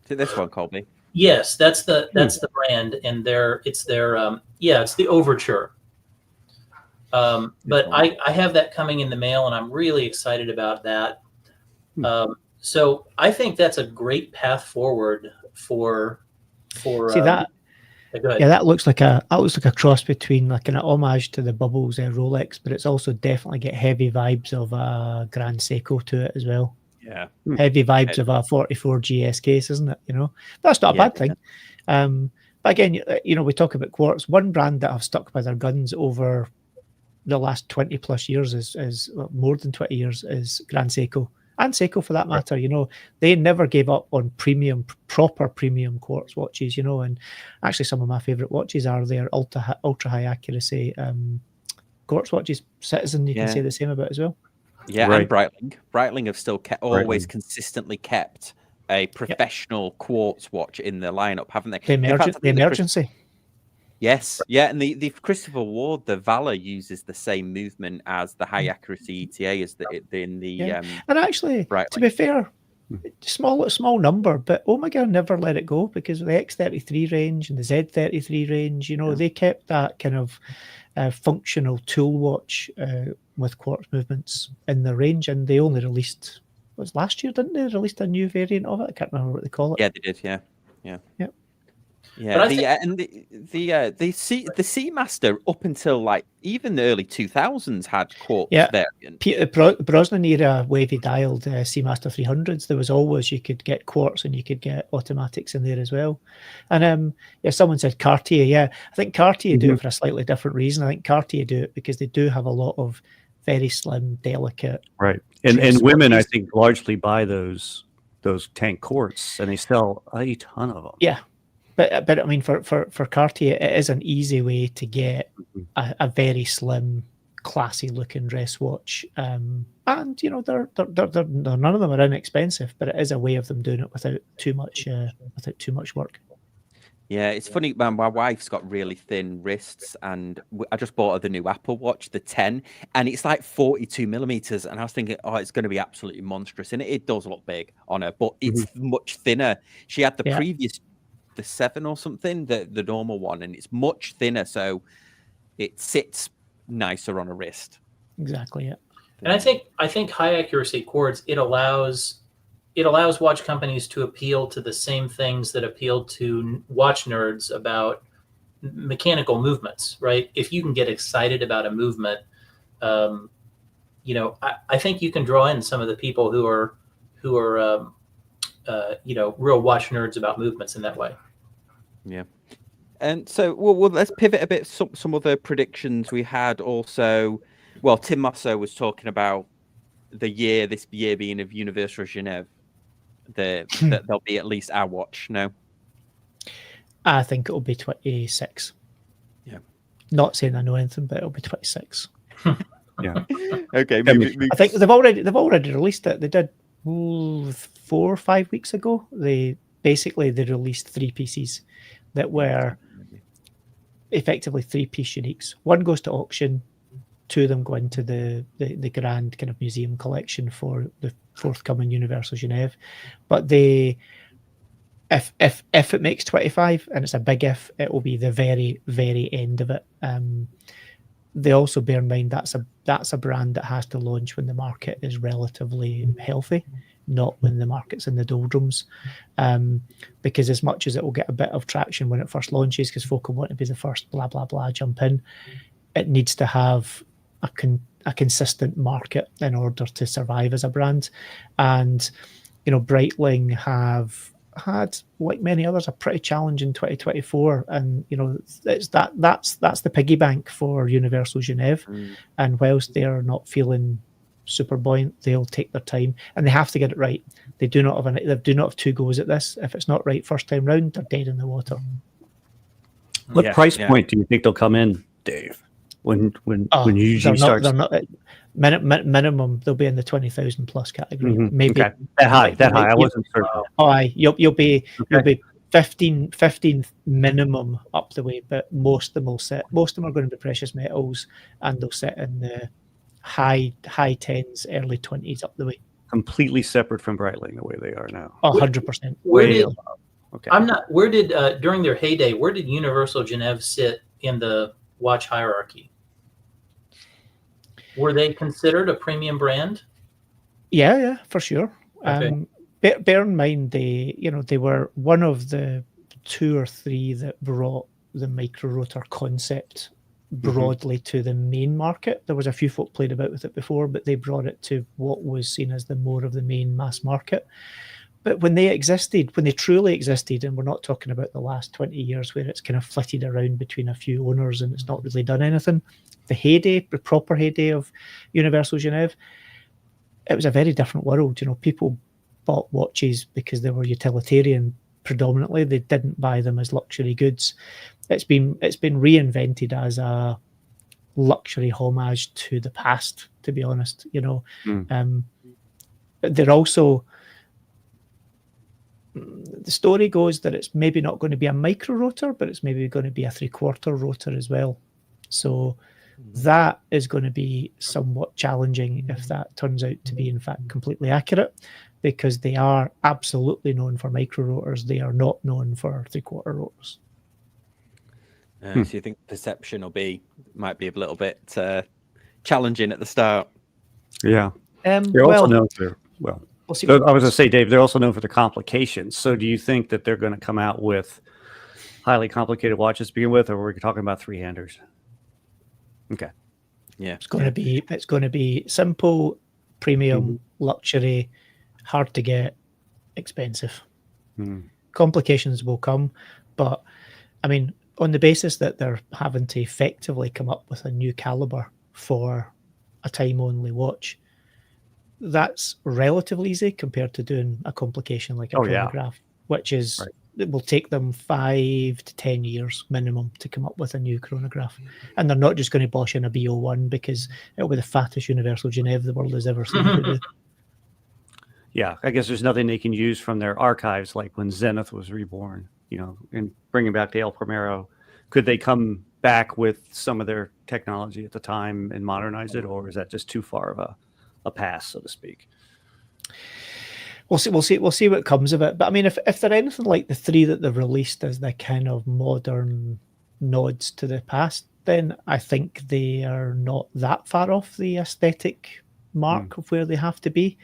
This one, Colby. Yes, that's the brand, and it's the Overture. But I have that coming in the mail, and I'm really excited about that. So I think that's a great path forward for. See that? Yeah, that looks like a cross between like an homage to the Bubbles Rolex, but it's also definitely got heavy vibes of a Grand Seiko to it as well. Yeah, heavy vibes of a 44 GS case, isn't it? That's not a bad thing. But again, we talk about quartz. One brand that have stuck by their guns over the last 20 plus years is more than 20 years is Grand Seiko. And Seiko, for that matter, they never gave up on proper premium quartz watches, and actually some of my favorite watches are their ultra high accuracy quartz watches. Citizen, you can say the same about as well. Yeah, and Breitling have still always consistently kept a professional quartz watch in their lineup, haven't they? The emergency. Yes, yeah, and the Christopher Ward, the Valor, uses the same movement as the high accuracy ETA as in the. And actually, to be fair, small number, but Omega never let it go, because the X33 range and the Z33 range, they kept that kind of functional tool watch with quartz movements in the range, and they only released, last year, didn't they? Released a new variant of it. I can't remember what they call it. Yeah, they did. Yeah. Yeah, the Seamaster up until even the early 2000s had quartz variant. Brosnan era wavy dialed Seamaster 300s. There was always, you could get quartz and you could get automatics in there as well. And someone said Cartier. Yeah, I think Cartier do it for a slightly different reason. I think Cartier do it because they do have a lot of very slim, delicate. Right, and women, I think, largely buy those tank quartz, and they sell a ton of them. Yeah. But I mean, for Cartier, it is an easy way to get a very slim, classy looking dress watch, and they're none of them are inexpensive, but it is a way of them doing it without too much work. Yeah, it's funny, man. My wife's got really thin wrists, and I just bought her the new Apple Watch, the 10, and it's like 42 millimeters. And I was thinking, it's going to be absolutely monstrous, and it does look big on her, but it's much thinner. She had the previous. The 7 or something, the normal one, and it's much thinner, so it sits nicer on a wrist. Exactly. Yeah. And I think high accuracy quartz, it allows watch companies to appeal to the same things that appeal to watch nerds about mechanical movements, right? If you can get excited about a movement, I think you can draw in some of the people who are real watch nerds about movements in that way. Yeah. And so, well, let's pivot a bit. Some other predictions we had also. Well, Tim Mosso was talking about this year being of Universal Geneve. That there'll be at least our watch. No, I think it'll be 26. Yeah. Not saying I know anything, but it'll be 26. Yeah. Okay. I think they've already released it. They did 4 or 5 weeks ago. They released 3 pieces that were effectively 3-piece uniques. One goes to auction, 2 of them go into the grand kind of museum collection for the forthcoming Universal Geneve. But if it makes 25, and it's a big if, it will be the very, very end of it. They also bear in mind that's a brand that has to launch when the market is relatively healthy, not when the market's in the doldrums. Because as much as it will get a bit of traction when it first launches, because folk will want to be the first blah blah blah jump in, it needs to have a consistent market in order to survive as a brand. And Breitling have had, like many others, a pretty challenging 2024, and that's the piggy bank for Universal Geneve. And whilst they're not feeling super buoyant, they'll take their time, and they have to get it right. They do not have 2 goes at this. If it's not right first time round, they're dead in the water. What Yeah, price yeah. point do you think they'll come in, Dave? When you usually start? They're not minimum. They'll be in the 20,000 plus category. Mhm. Maybe Okay. That high. I wasn't certain. Oh, aye, you'll be 15 minimum up the way, but most of them are going to be precious metals, and they'll sit in the high 10s, early 20s up the way. Completely separate from Breitling the way they are now. 100%. Where did Okay. Where did during their heyday? Where did Universal Geneve sit in the watch hierarchy? Were they considered a premium brand? Yeah, for sure. Okay. Bear in mind they were one of the 2 or 3 that brought the micro rotor concept broadly to the main market. There was a few folk played about with it before, but they brought it to what was seen as the more of the main mass market. But when they truly existed, and we're not talking about the last 20 years where it's kind of flitted around between a few owners and it's not really done anything, the proper heyday of Universal Geneve, it was a very different world. People bought watches because they were utilitarian predominantly. They didn't buy them as luxury goods. It's been reinvented as a luxury homage to the past, to be honest. They're also, the story goes that it's maybe not going to be a micro rotor, but it's maybe going to be a 3/4 rotor as well. So that is going to be somewhat challenging if that turns out to be in fact completely accurate, because they are absolutely known for micro rotors. They are not known for 3/4 rotors. So you think perception might be a little bit challenging at the start? Yeah. They're also known for, we'll see. I was going to say, Dave, they're also known for the complications. So do you think that they're going to come out with highly complicated watches to begin with, or are we talking about 3-handers? Okay. Yeah. It's going to be simple, premium, luxury, hard to get, expensive. Complications will come, but I mean, on the basis that they're having to effectively come up with a new caliber for a time-only watch, that's relatively easy compared to doing a complication like a chronograph, which is it will take them 5 to 10 years minimum to come up with a new chronograph. And they're not just going to bosh in a BO1 because it'll be the fattest Universal Geneve the world has ever seen to do. Yeah, I guess there's nothing they can use from their archives, like when Zenith was reborn, and bringing back the El Primero. Could they come back with some of their technology at the time and modernize it, or is that just too far of a pass, so to speak? We'll see what comes of it. But I mean, if they're anything like the 3 that they've released as the kind of modern nods to the past, then I think they are not that far off the aesthetic mark of where they have to be.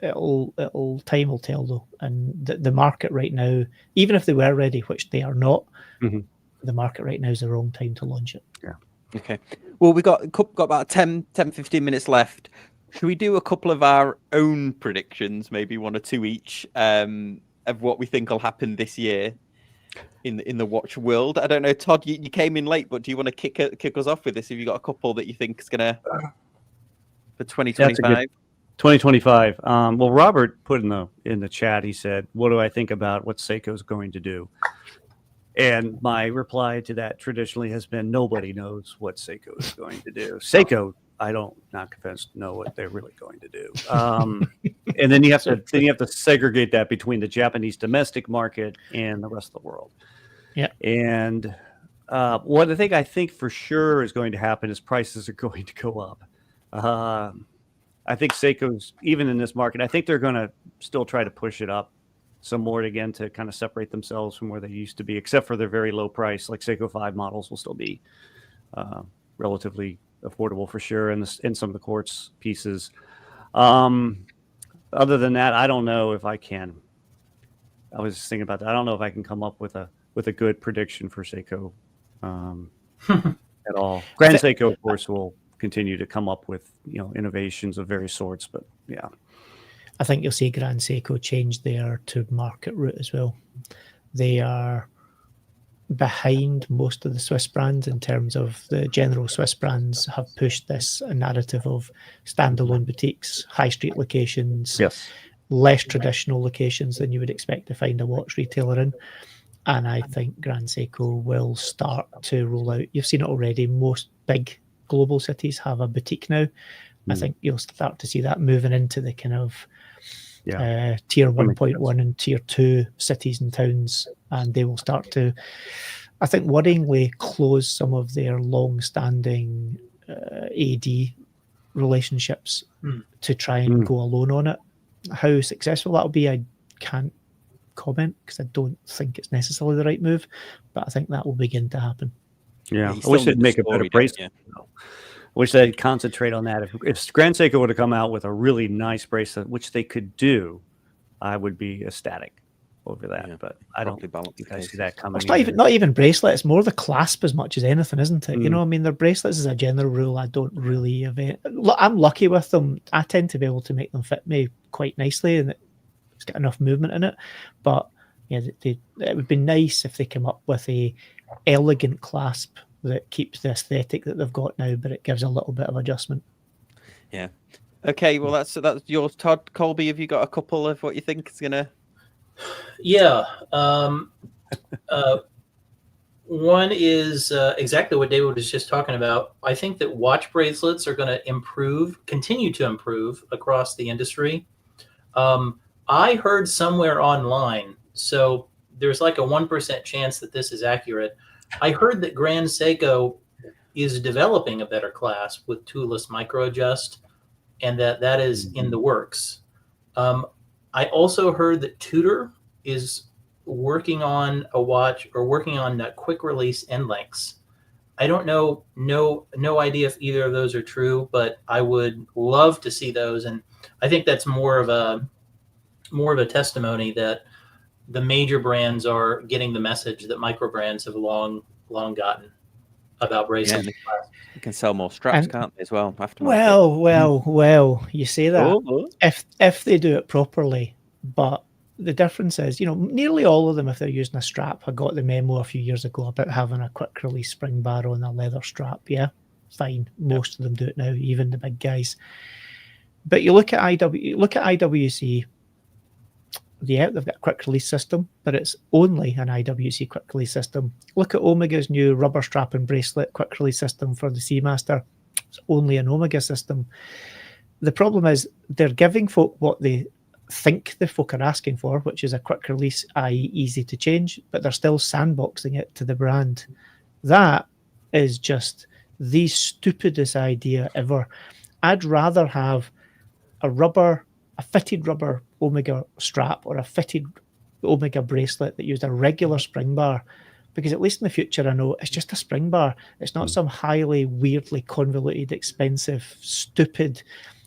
Time will tell though, and the market right now, even if they were ready, which they are not, the market right now is the wrong time to launch it. Yeah. Okay. Well, we got about 10, 15 minutes left. Should we do a couple of our own predictions, maybe 1 or 2 each, of what we think will happen this year in the watch world? I don't know, Todd, you came in late, but do you want to kick us off with this? Have you got a couple that you think is gonna for 2025? 2025. Well, Robert put in the chat. He said, "What do I think about what Seiko's going to do?" And my reply to that traditionally has been, nobody knows what Seiko is going to do. Seiko, not convinced, know what they're really going to do. And then you have to segregate that between the Japanese domestic market and the rest of the world. Yeah. And what I think for sure is going to happen is prices are going to go up. I think Seiko's, even in this market, I think they're going to still try to push it up some more again to kind of separate themselves from where they used to be, except for their very low price. Like Seiko 5 models will still be relatively affordable for sure, and some of the quartz pieces. Other than that, I don't know if I can. I was just thinking about that. I don't know if I can come up with a good prediction for Seiko at all. Grand Seiko, of course, will continue to come up with innovations of various sorts, but yeah. I think you'll see Grand Seiko change their to market route as well. They are behind most of the Swiss brands in terms of the general Swiss brands have pushed this narrative of standalone boutiques, high street locations, yes, less traditional locations than you would expect to find a watch retailer in. and I think Grand Seiko will start to roll out. You've seen it already. Most big global cities have a boutique now. I think you'll start to see that moving into the kind of tier 1.1 and tier 2 cities and towns, and they will start to, I think, worryingly close some of their long-standing AD relationships to try and go alone on it. How successful that'll be, I can't comment because I don't think it's necessarily the right move, but I think that will begin to happen. Yeah, I wish they'd make a better bracelet. I wish they'd concentrate on that. If Grand Seiko were to come out with a really nice bracelet, which they could do, I would be ecstatic over that. Yeah, but I don't think I see that coming. It's not even bracelet. It's more the clasp as much as anything, isn't it? You know, I mean, their bracelets, as a general rule, I don't really have it. I'm lucky with them. I tend to be able to make them fit me quite nicely, and it's got enough movement in it. But yeah, it would be nice if they come up with a elegant clasp that keeps the aesthetic that they've got now, but it gives a little bit of adjustment. Yeah. Okay. Well, that's yours, Todd. Colby, have you got a couple of what you think is gonna? Yeah. One is exactly what David was just talking about. I think that watch bracelets are going to continue to improve across the industry. I heard somewhere online, so there's like a 1% chance that this is accurate. I heard that Grand Seiko is developing a better clasp with toolless micro adjust, and that is in the works. I also heard that Tudor is working on a watch or working on quick release end links. I don't know, no idea if either of those are true, but I would love to see those. And I think that's more of a testimony that the major brands are getting the message that micro brands have long gotten about bracelets. Yeah, you can sell more straps, can't they, as well? Well, you say that. If they do it properly, but the difference is, nearly all of them, if they're using a strap, I got the memo a few years ago about having a quick release spring bar on a leather strap. Yeah, fine. Most of them do it now, even the big guys. But you look at IWC. Yeah, they've got a quick release system, but it's only an IWC quick release system. Look at Omega's new rubber strap and bracelet quick release system for the Seamaster. It's only an Omega system. The problem is they're giving folk what they think the folk are asking for, which is a quick release, i.e. easy to change, but they're still sandboxing it to the brand. That is just the stupidest idea ever. I'd rather have a fitted rubber Omega strap or a fitted Omega bracelet that used a regular spring bar, because at least in the future I know it's just a spring bar. It's not some highly, weirdly convoluted, expensive, stupid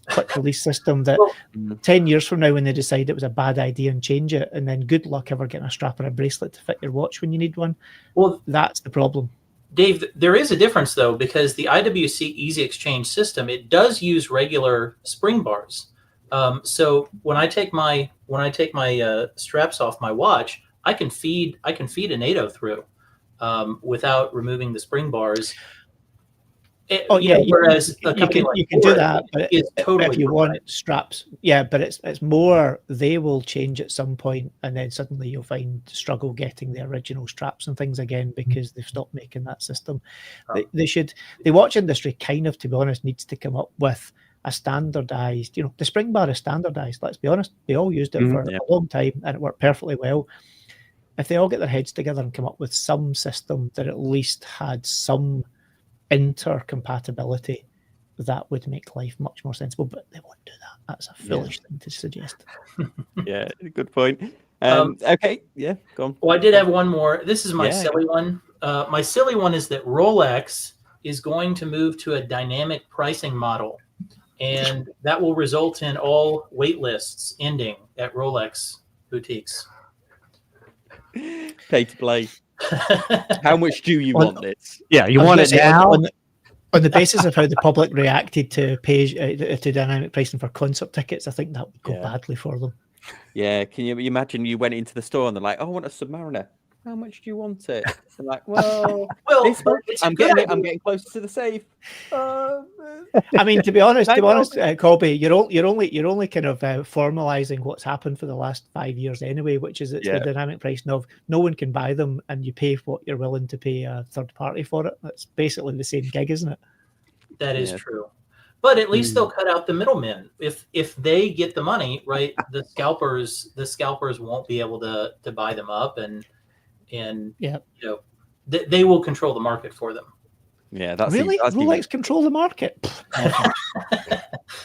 quick release system that 10 years from now when they decide it was a bad idea and change it, and then good luck ever getting a strap or a bracelet to fit your watch when you need one. Well, that's the problem. Dave, there is a difference though, because the IWC Easy Exchange system, it does use regular spring bars. So when I take my straps off my watch, I can feed a NATO through without removing the spring bars. Whereas you can do that, but if you want straps, but it's more they will change at some point, and then suddenly you'll struggle getting the original straps and things again because they've stopped making that system. The watch industry kind of, to be honest, needs to come up with a standardized, the spring bar is standardized. Let's be honest, they all used it for a long time and it worked perfectly well. If they all get their heads together and come up with some system that at least had some intercompatibility, that would make life much more sensible, but they won't do that. That's a foolish thing to suggest. Yeah, good point. Okay, go on. Well, I did have one more. This is my silly one. My silly one is that Rolex is going to move to a dynamic pricing model, and that will result in all wait lists ending at Rolex boutiques. Pay to play. How much do you want this? Yeah, you want it now? On the basis of how the public reacted to dynamic pricing for concert tickets, I think that would go badly for them. Yeah, can you imagine you went into the store and they're like, "Oh, I want a Submariner." how much do you want it? I'm like, well, Well, this much. it's a I'm good getting it. idea. I'm getting closer to the safe. I mean, to be honest, Thank Colby, you're only kind of formalizing what's happened for the last 5 years anyway, which is it's the dynamic pricing of no one can buy them, and you pay what you're willing to pay a third party for it. That's basically the same gig, isn't it? That is true. But at least they'll cut out the middlemen. If they get the money, right, the scalpers won't be able to buy them up, and they will control the market for them. Yeah, that's really that's Rolex control the market.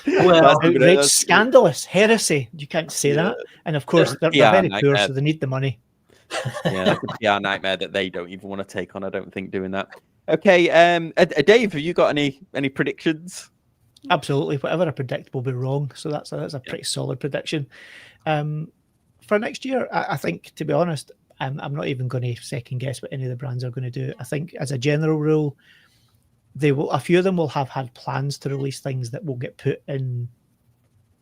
Well, outrage, scandalous, heresy. You can't say that. And of course, they're very poor, so they need the money. Yeah, that's a PR nightmare that they don't even want to take on. I don't think doing that. Okay, Dave, have you got any predictions? Absolutely, whatever I predict will be wrong. So that's a pretty solid prediction. For next year, I think, to be honest, I'm not even going to second guess what any of the brands are going to do. I think, as a general rule, a few of them will have had plans to release things that will get put in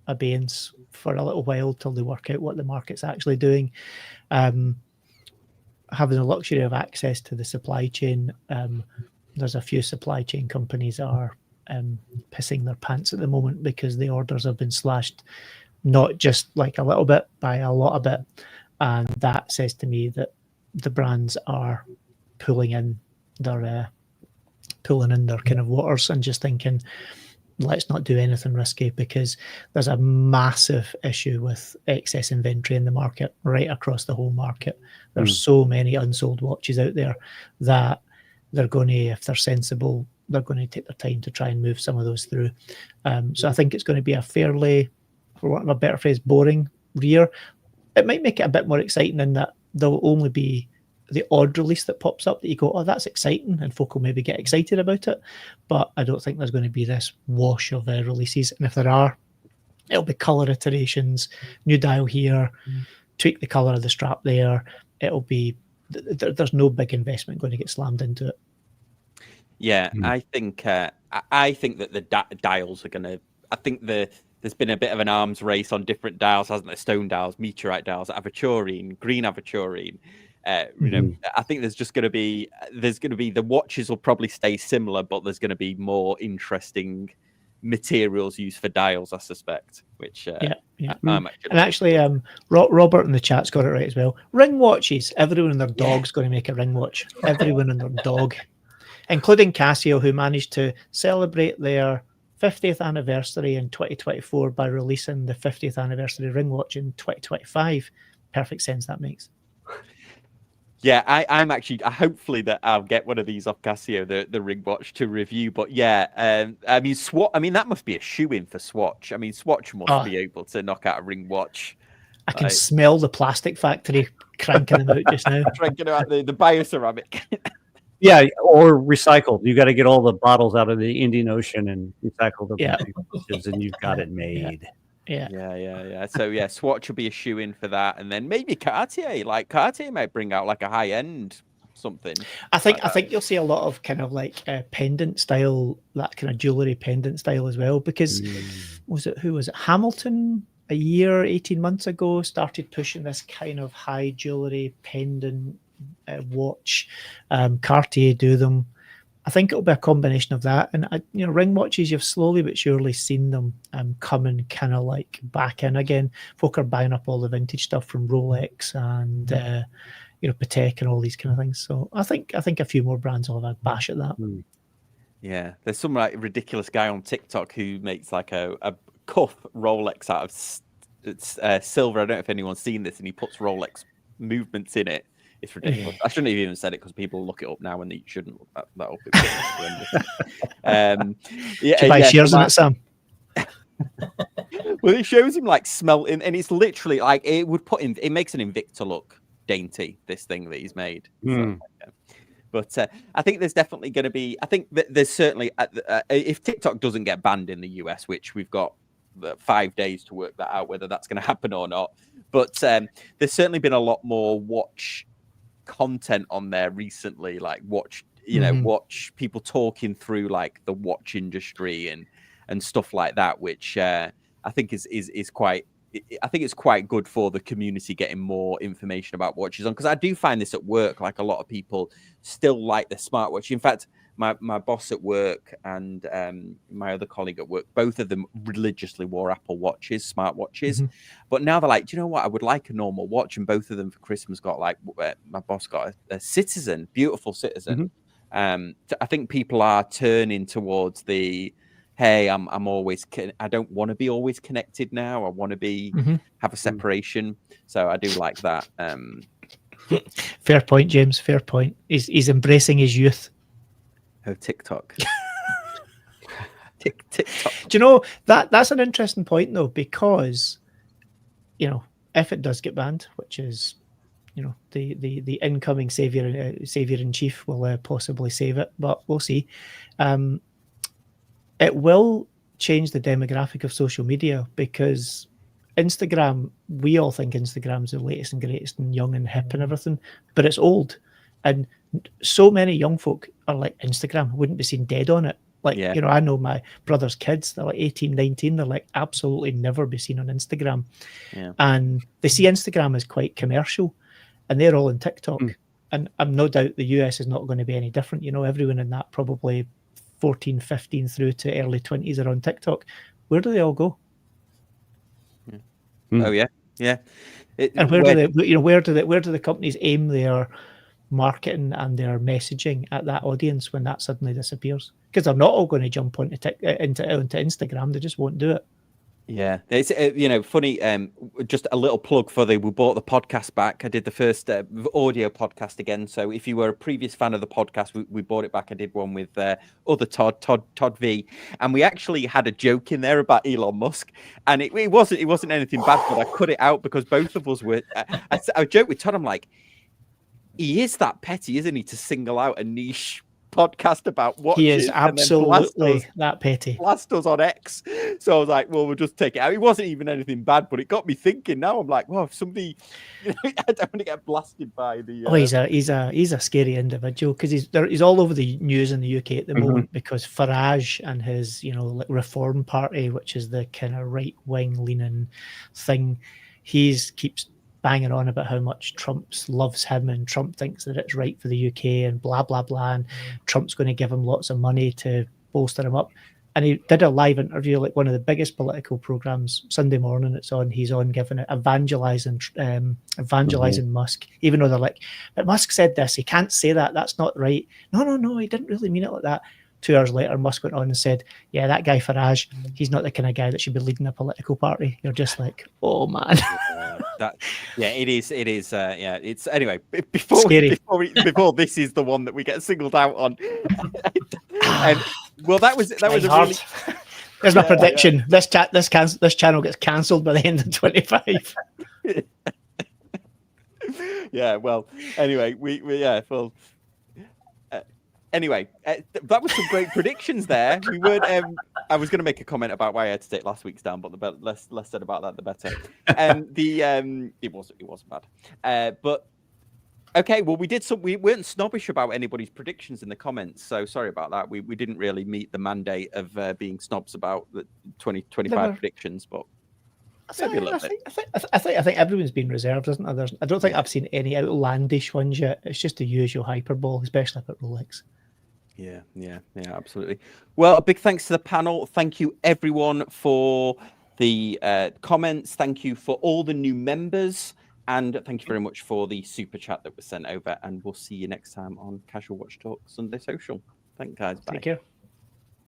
abeyance for a little while till they work out what the market's actually doing. Having the luxury of access to the supply chain, there's a few supply chain companies that are pissing their pants at the moment because the orders have been slashed, not just like a little bit, by a lot of bit. And that says to me that the brands are pulling in their kind of waters and just thinking, let's not do anything risky, because there's a massive issue with excess inventory in the market right across the whole market. There's so many unsold watches out there that they're going to, if they're sensible, they're going to take their time to try and move some of those through. So I think it's going to be a fairly, for want of a better phrase, boring year. It might make it a bit more exciting in that there'll only be the odd release that pops up that you go, oh, that's exciting, and folk will maybe get excited about it. But I don't think there's going to be this wash of releases. And if there are, it'll be colour iterations, new dial here, tweak the colour of the strap there. It'll be, there's no big investment going to get slammed into it. Yeah, I think that the dials are going to, I think there's been a bit of an arms race on different dials, hasn't there? Stone dials, meteorite dials, aventurine, green aventurine. I think there's going to be the watches will probably stay similar, but there's going to be more interesting materials used for dials, I suspect. Which and actually, Robert in the chat's got it right as well. Ring watches. Everyone and their dog's going to make a ring watch. Everyone and their dog, including Casio, who managed to celebrate their 50th anniversary in 2024 by releasing the 50th anniversary ring watch in 2025. Perfect sense that makes. Yeah, I'm actually hopefully that I'll get one of these off Casio, the ring watch to review. But yeah, I mean Swatch. I mean that must be a shoe-in for Swatch. I mean Swatch must be able to knock out a ring watch. I can smell the plastic factory cranking them out just now. Cranking out the bioceramic. Yeah, or recycled. You got to get all the bottles out of the Indian Ocean and recycle them, and you've got it made. Yeah. So yeah, Swatch will be a shoe-in for that, and then maybe Cartier. Like Cartier might bring out like a high-end something. I think you'll see a lot of kind of like pendant style, that kind of jewelry pendant style as well. Because who was it? Hamilton a year, 18 months ago started pushing this kind of high jewelry pendant watch. Cartier do them. I think it'll be a combination of that, and ring watches. You've slowly but surely seen them coming kind of like back in again. Folk are buying up all the vintage stuff from Rolex and Patek and all these kind of things. So I think a few more brands will have a bash at that. Yeah, there's some like ridiculous guy on TikTok who makes like a cuff Rolex out of silver. I don't know if anyone's seen this, and he puts Rolex movements in it. It's ridiculous. I shouldn't have even said it because people look it up now and they shouldn't look that up. Should buy shares in it, Sam? Well, it shows him like smelting, and it's literally like it makes an Invicta look dainty. This thing that he's made. So, but I think there's definitely going to be. I think that there's certainly if TikTok doesn't get banned in the US, which we've got 5 days to work that out whether that's going to happen or not. But there's certainly been a lot more watch content on there recently, like watch people talking through like the watch industry and stuff like that, which I think is quite I think it's quite good for the community getting more information about watches on, because I do find this at work. Like, a lot of people still like the smartwatch. In fact, my boss at work and my other colleague at work, both of them religiously wore Apple Watches, smartwatches. Mm-hmm. But now they're like, do you know what? I would like a normal watch. And both of them for Christmas got, like, my boss got a Citizen, beautiful Citizen. I think people are turning towards the, hey, I'm always, I don't want to be always connected now. I want to be have a separation. So I do like that. Fair point, James. Fair point. He's embracing his youth. Oh, TikTok. TikTok. Do you know that's an interesting point though, because if it does get banned, which is the incoming savior in chief will possibly save it, but we'll see. It will change the demographic of social media, because Instagram, we all think Instagram's the latest and greatest and young and hip and everything, but it's old. And so many young folk are like, Instagram, wouldn't be seen dead on it. Like, I know my brother's kids, they're like 18, 19, they're like, absolutely never be seen on Instagram. Yeah. And they see Instagram as quite commercial, and they're all on TikTok. And I'm no doubt the US is not going to be any different. Everyone in that probably 14, 15 through to early 20s are on TikTok. Where do they all go? Oh yeah. And where do the companies aim their marketing and their messaging at that audience when that suddenly disappears? Because they're not all going to jump onto Instagram. They just won't do it. Yeah, it's funny. Just a little plug for we bought the podcast back. I did the first audio podcast again. So if you were a previous fan of the podcast, we bought it back. I did one with other Todd V, and we actually had a joke in there about Elon Musk, and it wasn't anything bad, but I cut it out because both of us were. I joked with Todd. I'm like, he is that petty, isn't he, to single out a niche podcast about watches? He is absolutely that petty. Blast us on X. So I was like, well, we'll just take it out. It wasn't even anything bad, but it got me thinking. Now I'm like, well, if somebody, I don't want to get blasted by the. He's a scary individual, because he's all over the news in the UK at the moment, because Farage and his Reform Party, which is the kind of right wing leaning thing, keeps banging on about how much Trump loves him, and Trump thinks that it's right for the UK and blah, blah, blah. And Trump's going to give him lots of money to bolster him up. And he did a live interview, like one of the biggest political programs, Sunday morning. He's on giving it, evangelizing Musk, even though they're like, but Musk said this, he can't say that. That's not right. No, he didn't really mean it like that. 2 hours later, Musk went on and said, yeah, that guy Farage, he's not the kind of guy that should be leading a political party. You're just like, oh man. It is. It's anyway. Before this is the one that we get singled out on. Well, that was a really. There's my prediction. Yeah. This channel gets cancelled by the end of 25. Yeah. Well. Anyway, Anyway, that was some great predictions there. We weren't. I was going to make a comment about why I had to take last week's down, but the less said about that, the better. It wasn't bad. But okay, well, we weren't snobbish about anybody's predictions in the comments, so sorry about that. We didn't really meet the mandate of being snobs about the 2025 predictions, but. I think everyone's been reserved, isn't there? I don't think I've seen any outlandish ones yet. It's just the usual hyperbole, especially at Rolex. Yeah, absolutely. Well, a big thanks to the panel. Thank you, everyone, for the comments. Thank you for all the new members. And thank you very much for the super chat that was sent over. And we'll see you next time on Casual Watch Talk Sunday Social. Thanks, guys. Bye. Take care.